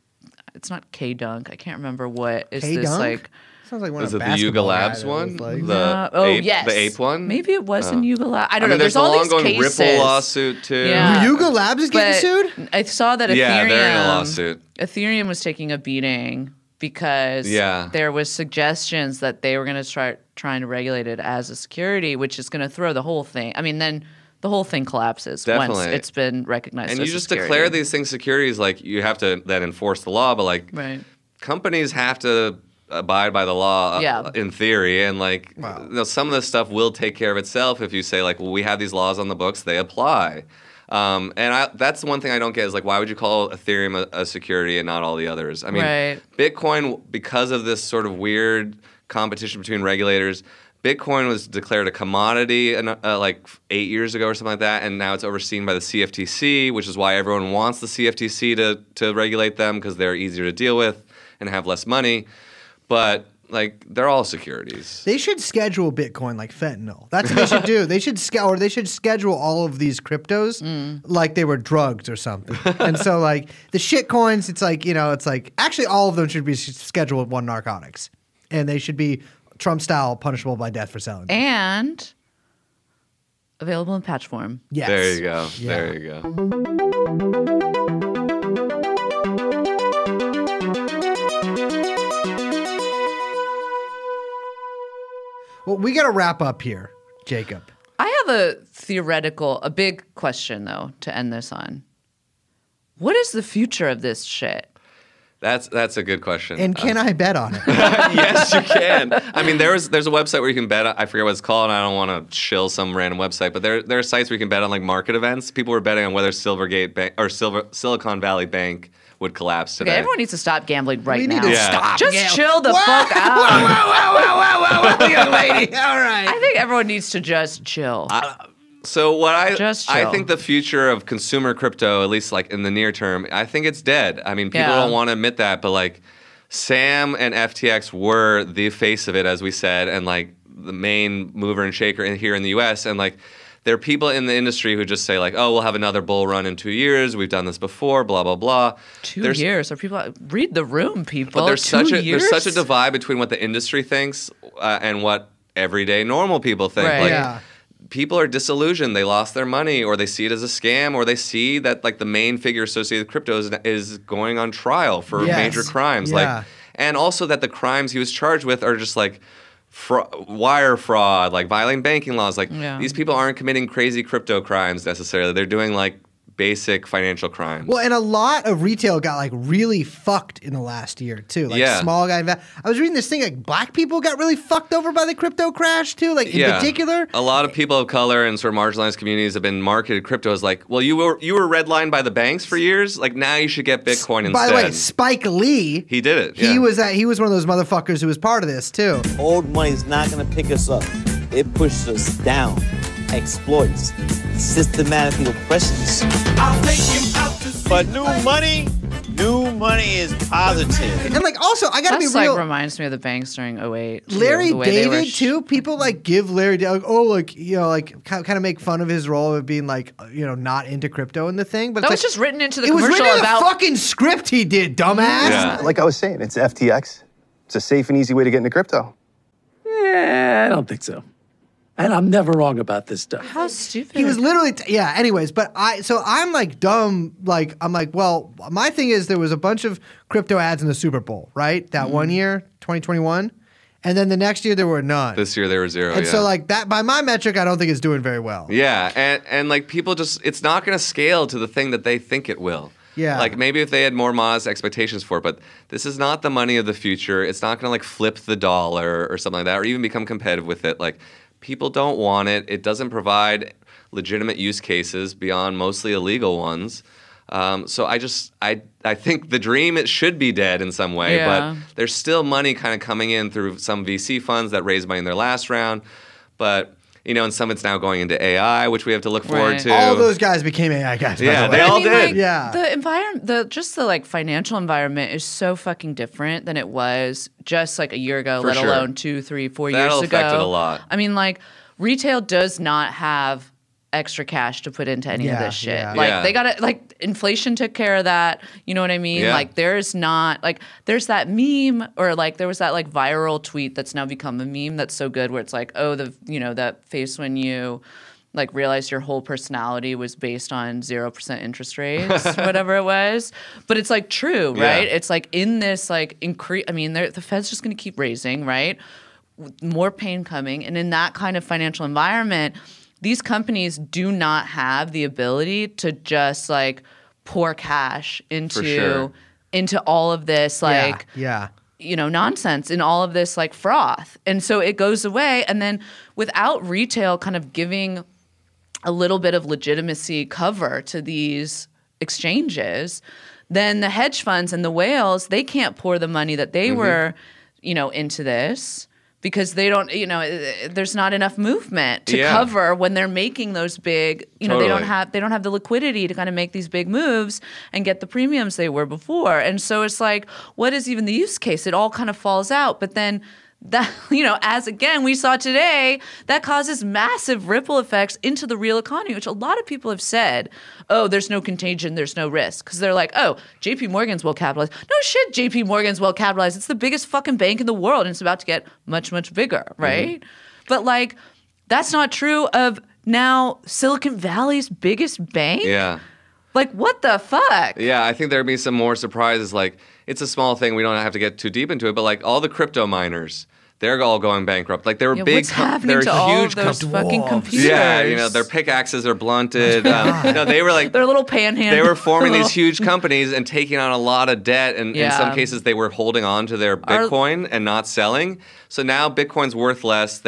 it's not K-Dunk. I can't remember what is this K-Dunk? like. Sounds like one Is of it the Yuga basketball Labs guy one? that was like- The Yes, the ape one? Maybe it was in Yuga Labs. I don't I mean, know. there's all the these ongoing cases. Ripple lawsuit too. Yeah. Yuga Labs is getting But sued? I saw that Yeah, Ethereum. they're in a lawsuit. Ethereum was taking a beating because Yeah. there was suggestions that they were going to start trying to regulate it as a security, which is going to throw the whole thing. I mean, then the whole thing collapses once Definitely. it's been recognized. And as you a just security. declare these things securities, like you have to then enforce the law, but like Right. companies have to abide by the law Yeah. in theory, and like Wow. some of this stuff will take care of itself if you say like, well, we have these laws on the books, they apply. That's the one thing I don't get is like, why would you call Ethereum a security and not all the others? I mean, Right. Bitcoin, because of this sort of weird competition between regulators, Bitcoin was declared a commodity like 8 years ago or something like that, and now it's overseen by the CFTC, which is why everyone wants the CFTC to regulate them because they're easier to deal with and have less money. But like they're all securities. They should schedule Bitcoin like fentanyl. That's what they should do. They should schedule all of these cryptos like they were drugs or something. And so like the shit coins, it's like actually all of them should be scheduled with 1 narcotics, and they should be Trump style punishable by death for selling them. And available in patch form. Yes. There you go. Yeah. There you go. Well, we got to wrap up here, Jacob. I have a big question though to end this on. What is the future of this shit? That's a good question. And can I bet on it? Yes, you can. I mean, there's a website where you can bet. I forget what it's called, and I don't want to shill some random website, but there are sites where you can bet on like market events. People were betting on whether Silvergate Bank or Silicon Valley Bank would collapse today. Okay, everyone needs to stop gambling right We now. need to Yeah. stop. Just chill the Whoa, fuck out. whoa, young lady. All right. I think everyone needs to just chill. So what Just I chill. think the future of consumer crypto, at least like in the near term, I think it's dead. I mean, people Yeah. don't want to admit that, but like Sam and FTX were the face of it, as we said, and like the main mover and shaker here in the U.S. And like there are people in the industry who just say like, oh, we'll have another bull run in 2 years. We've done this before, blah blah blah. 2 years. Are people read the room, people? But there's 2 there's such a years? divide between what the industry thinks and what everyday normal people think. Right. Like, Yeah. people are disillusioned. They lost their money, or they see it as a scam, or they see that like the main figure associated with crypto is going on trial for major crimes. Like, and also that the crimes he was charged with are just like wire fraud, like violating banking laws. Like these people aren't committing crazy crypto crimes necessarily. They're doing like basic financial crimes. Well, and a lot of retail got like really fucked in the last year too. Like small guy. I was reading this thing like black people got really fucked over by the crypto crash too. Like in particular, a lot of people of color and sort of marginalized communities have been marketed crypto as like, well, you were redlined by the banks for years. Like now you should get Bitcoin instead. By the way, Spike Lee, he did it. He was one of those motherfuckers who was part of this too. Old money's not gonna pick us up. It pushes us down, exploits, systematically oppresses us. But new money is positive. And like also, I gotta be real. That's like reminds me of the banks during 08. Larry David too. People like give Larry David, kind of make fun of his role of being like, not into crypto and the thing. But that was just written into the commercial. It was written in the fucking script he did, dumbass. Yeah. Like I was saying, it's FTX. It's a safe and easy way to get into crypto. I don't think so. And I'm never wrong about this stuff. How stupid. He was literally, anyways, but I'm like dumb. Like, I'm like, well, my thing is there was a bunch of crypto ads in the Super Bowl, right? That one year, 2021. And then the next year there were none. This year there were zero. And so like that, by my metric, I don't think it's doing very well. Yeah. And like people just, it's not going to scale to the thing that they think it will. Yeah. Like maybe if they had more modest expectations for it, but this is not the money of the future. It's not going to like flip the dollar or something like that, or even become competitive with it. Like people don't want it. It doesn't provide legitimate use cases beyond mostly illegal ones. So I think the dream, it should be dead in some way, but there's still money kind of coming in through some VC funds that raised money in their last round. But and some of it's now going into AI, which we have to look forward to. All those guys became AI guys. Yeah, they all did. Like, the environment, the like financial environment is so fucking different than it was just like a year ago, let alone 2, 3, 4 years ago. That'll affect it a lot. I mean, like retail does not have extra cash to put into any of this shit. Like they got it. Like inflation took care of that. You know what I mean? Like there's not like there's that meme or like there was that like viral tweet that's now become a meme that's so good where it's like, oh, that face when you like realize your whole personality was based on 0% interest rates, whatever it was. But it's like true, right? It's like in this like increase. I mean, the Fed's just going to keep raising, right? More pain coming, and in that kind of financial environment, these companies do not have the ability to just like pour cash into all of this like nonsense, in all of this like froth. And so it goes away. And then without retail kind of giving a little bit of legitimacy cover to these exchanges, then the hedge funds and the whales, they can't pour the money that they were, into this. Because they don't, there's not enough movement to cover when they're making those big, they don't have the liquidity to kind of make these big moves and get the premiums they were before. And so it's like, what is even the use case? It all kind of falls out. But then that, as again we saw today, that causes massive ripple effects into the real economy, which a lot of people have said, oh, there's no contagion, there's no risk. Because they're like, oh, JP Morgan's well capitalized. No shit, JP Morgan's well capitalized. It's the biggest fucking bank in the world, and it's about to get much, much bigger, right? But like, that's not true of now Silicon Valley's biggest bank. Yeah. Like, what the fuck? Yeah, I think there'd be some more surprises. Like, it's a small thing. We don't have to get too deep into it. But like all the crypto miners, they're all going bankrupt. Like they were big. What's happening to all of those fucking computers? Yeah, their pickaxes are blunted. They were like they're little panhandle. They were forming these huge companies and taking on a lot of debt. And in some cases, they were holding on to their Bitcoin and not selling. So now Bitcoin's worth less.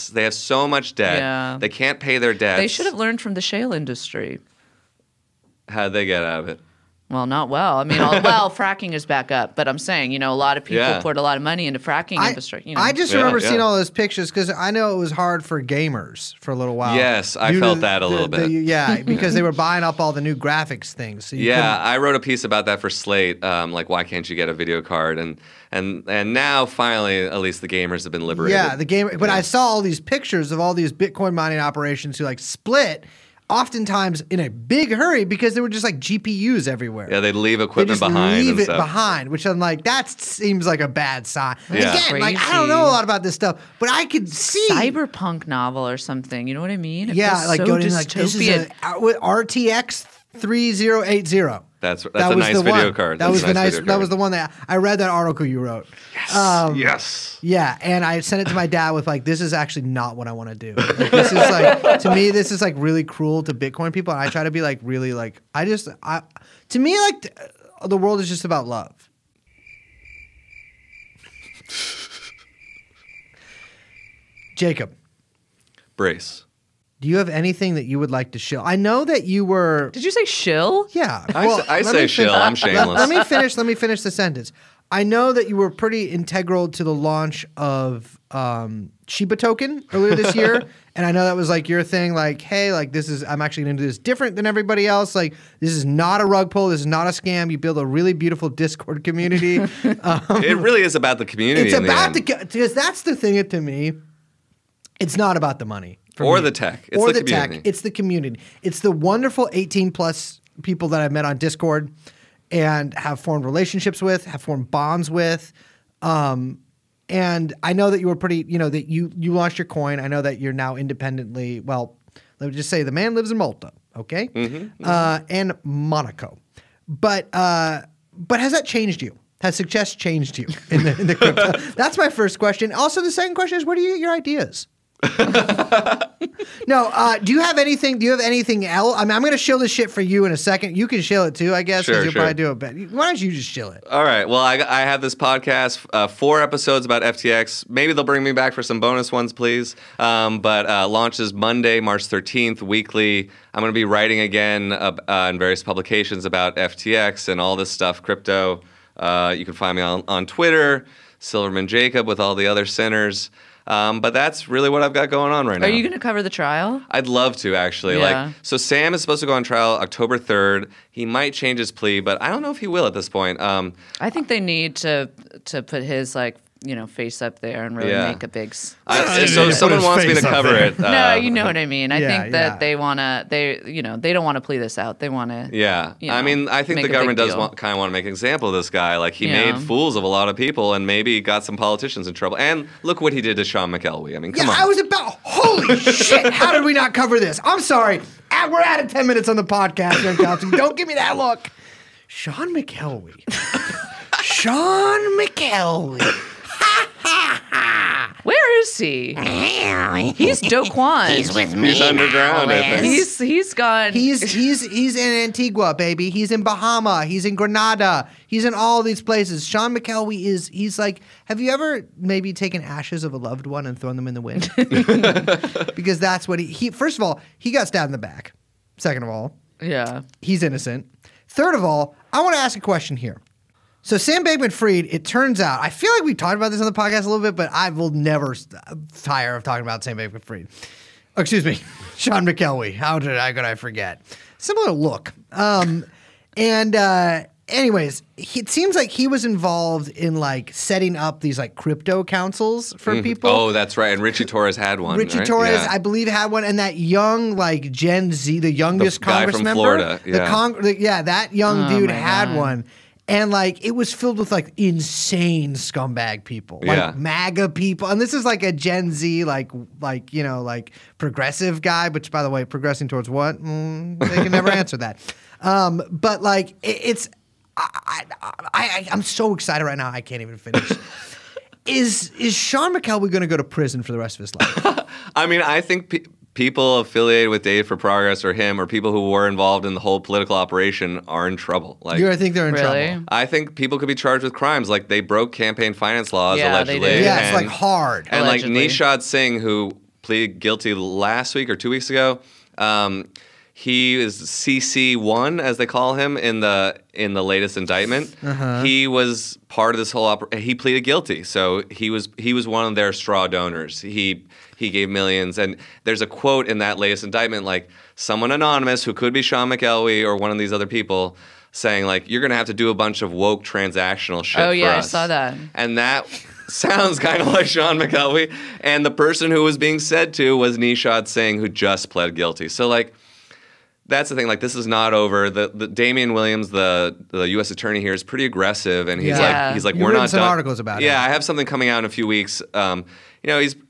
They have so much debt. Yeah. They can't pay their debts. They should have learned from the shale industry. How'd they get out of it? Well, not well. I mean, fracking is back up. But I'm saying, a lot of people poured a lot of money into fracking infrastructure. I just remember seeing all those pictures because I know it was hard for gamers for a little while. Yes, I felt that a little bit. Because they were buying up all the new graphics things. So I wrote a piece about that for Slate. Like, why can't you get a video card? And now, finally, at least the gamers have been liberated. Yeah, But I saw all these pictures of all these Bitcoin mining operations who like split oftentimes in a big hurry because there were just like GPUs everywhere. Yeah, they'd leave They equipment just behind. leave and it stuff. behind, which I'm like, that seems like a bad sign. Yeah. Again, like I don't Crazy. know a lot about this stuff, but I could see Cyberpunk novel or something. You know what I mean? It Yeah, feels like so going in like this is a dystopian. RTX 3080. That's That a was nice the video one. card. That That's was a the nice nice. video That card. was the one that I read that article you wrote. Yes. Yeah, and I sent it to my dad with like, this is actually not what I want to do. Like, this is like to me, this is like really cruel to Bitcoin people. And I try to be like really like to me like the world is just about love. Jacob, Brace. do you have anything that you would like to show? I know that you were. Did you say shill? Yeah, I let say me shill. I'm shameless. Let me finish the sentence. I know that you were pretty integral to the launch of Shiba Token earlier this year, and I know that was like your thing. Like, hey, like this is I'm actually going to do this different than everybody else. Like, this is not a rug pull. This is not a scam. You build a really beautiful Discord community. It really is about the community. It's in about the end. because that's the thing to me. It's not about the money Or me. the tech. It's or the tech. community. It's the community. It's the wonderful 18 plus people that I've met on Discord and have formed relationships with, have formed bonds with. And I know that you were pretty, that you launched your coin. I know that you're now independently, well, let me just say the man lives in Malta, okay? And Monaco. But has that changed you? Has success changed you in the crypto? That's my first question. Also, the second question is, where do you get your ideas? No, do you have anything? Do you have anything else? I mean, I'm going to shill this shit for you in a second. You can shill it too, I guess, because Sure, you'll sure. probably do it better. Why don't you just shill it? All right. Well, I have this podcast, 4 episodes about FTX. Maybe they'll bring me back for some bonus ones, please. But launches Monday, March 13th, weekly. I'm going to be writing again in various publications about FTX and all this stuff, crypto. You can find me on Twitter, Silverman Jacob, with all the other sinners. But that's really what I've got going on right now. Are you going to cover the trial? I'd love to, actually. Yeah. So Sam is supposed to go on trial October 3rd. He might change his plea, but I don't know if he will at this point. I think they need to put his face up there and really Yeah. make a big. So Put someone his wants me to face up cover there. it. No, you know what I mean. I yeah, think that yeah. they wanna. They don't want to plea this out. They want to. Yeah. I mean, I think make the a government big does deal. kind of want to make an example of this guy. Like, he Yeah. made fools of a lot of people and maybe got some politicians in trouble. And look what he did to Sean McElwee. I mean, come Yeah, on. I was about, holy shit, how did we not cover this? I'm sorry. We're out of 10 minutes on the podcast, Aaron Johnson. Don't give me that look. Sean McElwee. Sean McElwee. Where is he? He's Do Kwon. He's with me. He's underground, I think. He's gone. He's in Antigua, baby. He's in Bahama. He's in Grenada. He's in all these places. Sean McElwee he's like, have you ever maybe taken ashes of a loved one and thrown them in the wind? Because that's what he first of all, he got stabbed in the back. Second of all, yeah. he's innocent. Third of all, I want to ask a question here. So Sam Bankman-Fried, it turns out, I feel like we talked about this on the podcast a little bit, but I will never tire of talking about Sam Bankman-Fried. Oh, excuse me, Sean McElwee. How could I forget? Similar look. Anyways, it seems like he was involved in like setting up these like crypto councils for people. Oh, that's right. And Richie Torres had one. Richie right? Torres, Yeah. I believe, had one, and that young, like Gen Z, the youngest The guy Congress from member, Florida, yeah. that young dude my had God. one, and like it was filled with like insane scumbag people, like Yeah. MAGA people, and this is like a Gen Z, like progressive guy. Which, by the way, progressing towards what? They can never answer that. But like it's. I'm so excited right now. I can't even finish. Is Sean McElwee going to go to prison for the rest of his life? I mean, I think people affiliated with Data for Progress or him or people who were involved in the whole political operation are in trouble. Like, I think they're in Really? trouble. I think people could be charged with crimes. Like, they broke campaign finance laws, Yeah, they allegedly. did. Yeah, it's and- like hard. And like Allegedly. Nishad Singh, who pleaded guilty last week or 2 weeks ago, he is CC1, as they call him in the latest indictment. He was part of this whole he pleaded guilty, so he was one of their straw donors. He gave millions, and there's a quote in that latest indictment, like someone anonymous who could be Sean McElwee or one of these other people, saying like, you're gonna have to do a bunch of woke transactional shit. Oh, for yeah, I us. saw that. And that sounds kind of like Sean McElwee. And the person who was being said to was Nishad Singh, who just pled guilty. So like, that's the thing. Like, this is not over. The Damian Williams, the U.S. attorney here, is pretty aggressive, and he's like, You've we're written not some done. articles about it. Yeah, I have something coming out in a few weeks.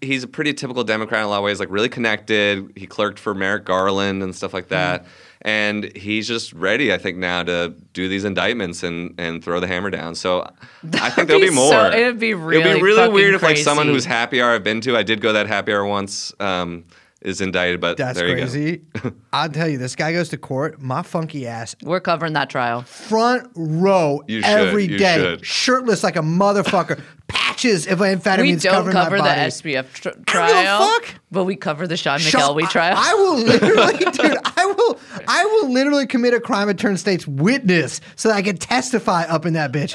He's a pretty typical Democrat in a lot of ways. Like, really connected. He clerked for Merrick Garland and stuff like that. And he's just ready, I think, now to do these indictments and throw the hammer down. So I think there'll be more. It'd be really weird if like crazy. someone whose happy hour I've been to, I did go to that happy hour once, is indicted. But That's there crazy. You go. I'll tell you, this guy goes to court. My funky ass, We're covering that trial. front row You every should, day, you should. shirtless like a motherfucker, patches of amphetamines We don't covering cover my the body. SBF I don't give a trial, fuck. but we cover the Sean Sean, McElwee trial. I will literally, dude. I will literally commit a crime and turn state's witness so that I can testify up in that bitch.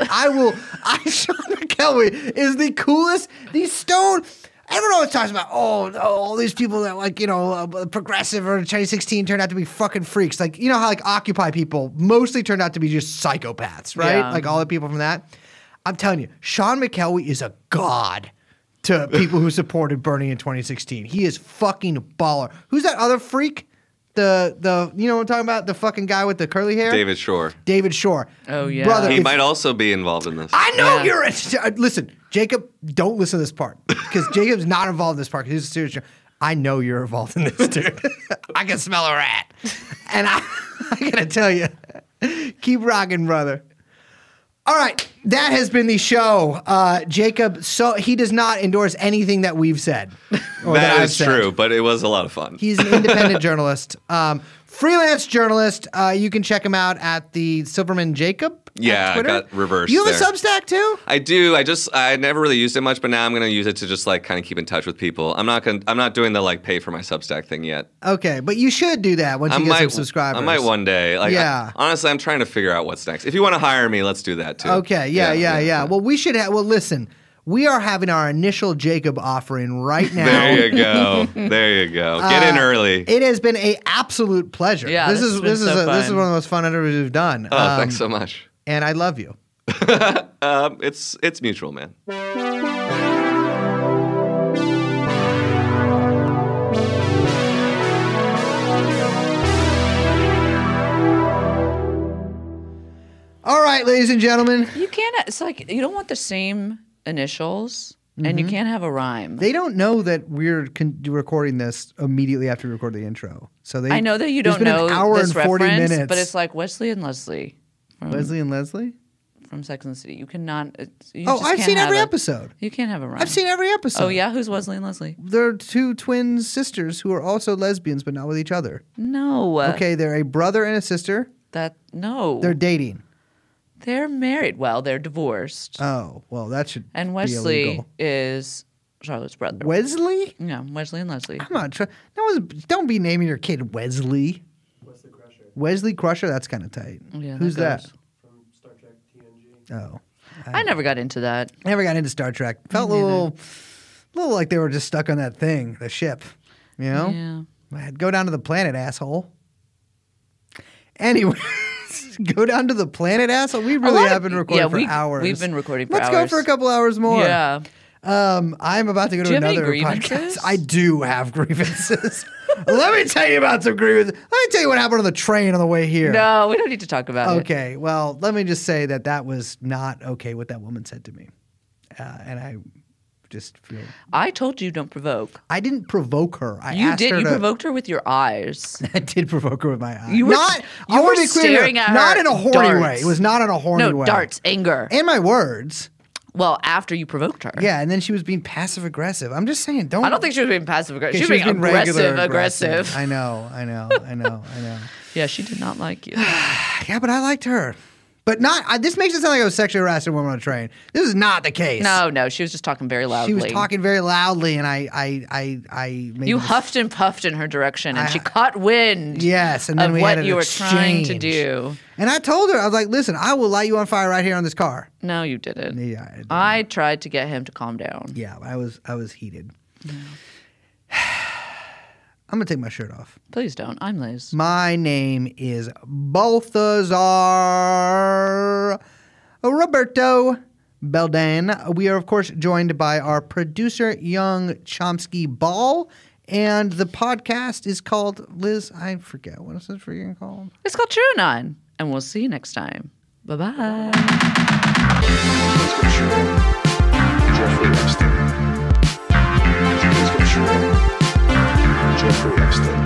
Sean McElwee is the coolest. These stone. Everyone always talks about, all these people that progressive or 2016 turned out to be fucking freaks. Like, you know how like Occupy people mostly turned out to be just psychopaths, right? Yeah. Like all the people from that. I'm telling you, Sean McElwee is a god to people who supported Bernie in 2016. He is fucking baller. Who's that other freak? The you know what I'm talking about? The fucking guy with the curly hair? David Shore. David Shore. Oh, yeah. Brother, He might also be involved in this. I know Yeah. listen, Jacob, don't listen to this part because Jacob's not involved in this part because he's a serious joke. I know you're involved in this, dude. I can smell a rat. And I gotta tell you, keep rocking, brother. All right, that has been the show. Jacob, so he does not endorse anything that we've said. Or that That I've is said. true, but it was a lot of fun. He's an independent journalist. Freelance journalist. You can check him out at the Silverman Jacob. Yeah, I Twitter. got reversed You have there. a Substack too? I do. I never really used it much, but now I'm going to use it to just like kind of keep in touch with people. I'm not doing the like pay for my Substack thing yet. Okay, but you should do that once you get some subscribers. I might one day. Like, Yeah. honestly, I'm trying to figure out what's next. If you want to hire me, let's do that too. Okay, yeah. Well, we should have. Well, listen, we are having our initial Jacob offering right now. There you go. There you go. Get in early. It has been a absolute pleasure. Yeah, this this is has been this is so a, this is fun. one of the most fun interviews we've done. Oh, thanks so much. And I love you. It's mutual, man. All right, ladies and gentlemen. You can't. It's like you don't want the same initials, and you can't have a rhyme. They don't know that we're recording this immediately after we record the intro. So they. I know that you there's don't been know an hour this and 40 reference, minutes. but it's like Wesley and Leslie Wesley and Leslie. from Sex and the City. You cannot. You Oh, just I've can't seen have every a- episode. You can't have a rhyme. I've seen every episode. Oh yeah, who's Wesley and Leslie? They're two twin sisters who are also lesbians, but not with each other. No. Okay, they're a brother and a sister. No. They're dating. They're married. Well, they're divorced. Oh, well, that should And be Wesley illegal. is Charlotte's brother. Wesley? Yeah, Wesley and Leslie. I'm not trying. Don't be naming your kid Wesley. Wesley Crusher Wesley Crusher? That's kind of tight. Yeah, Who's that? goes. from Star Trek TNG. Oh. I never got into that. Never got into Star Trek. Felt a little like they were just stuck on that thing, the ship. You know? Yeah. Go down to the planet, asshole. Anyway, go down to the planet, asshole. We really have been recording for hours. We've been recording for Let's hours. go for a couple hours more. Yeah. I'm about to go to Do you have any another grievances? podcast. I do have grievances. Let me tell you about some grievances. Let me tell you what happened on the train on the way here. No, we don't need to talk about it. Okay, well, let me just say that was not okay what that woman said to me. And I just feel... I told you don't provoke. I didn't provoke her. You provoked her with your eyes. I did provoke her with my eyes. You were- I you want were to be clear here, staring at not her in a horny darts. way. It was not in a horny way. No, darts, anger. And my words. Well, after you provoked her. Yeah, and then she was being passive aggressive. I'm just saying, don't... I don't think she was being passive aggressive. Okay, She was being regular aggressive. I know. Yeah, she did not like you. Yeah, but I liked her. But not. This makes it sound like I was sexually harassing a woman on a train. This is not the case. No, she was just talking very loudly. She was talking very loudly, and I made You this- huffed and puffed in her direction, and she caught wind. Yes, and then of we what had an you were trying to exchange. do. And I told her, I was like, "Listen, I will light you on fire right here on this car." No, you didn't. Yeah, I did. I tried to get him to calm down. Yeah, I was heated. I'm gonna take my shirt off. Please don't. I'm Liz. My name is Balthazar Roberto Beldan. We are, of course, joined by our producer, young Chomsky Ball, And the podcast is called, Liz, I forget. What is it freaking called? It's called TrueAnon. And we'll see you next time. Bye-bye. Jeffrey Epstein. Jeffrey Epstein.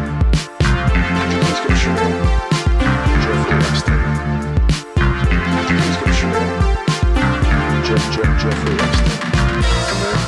Jeffrey Epstein. Jeffrey Epstein.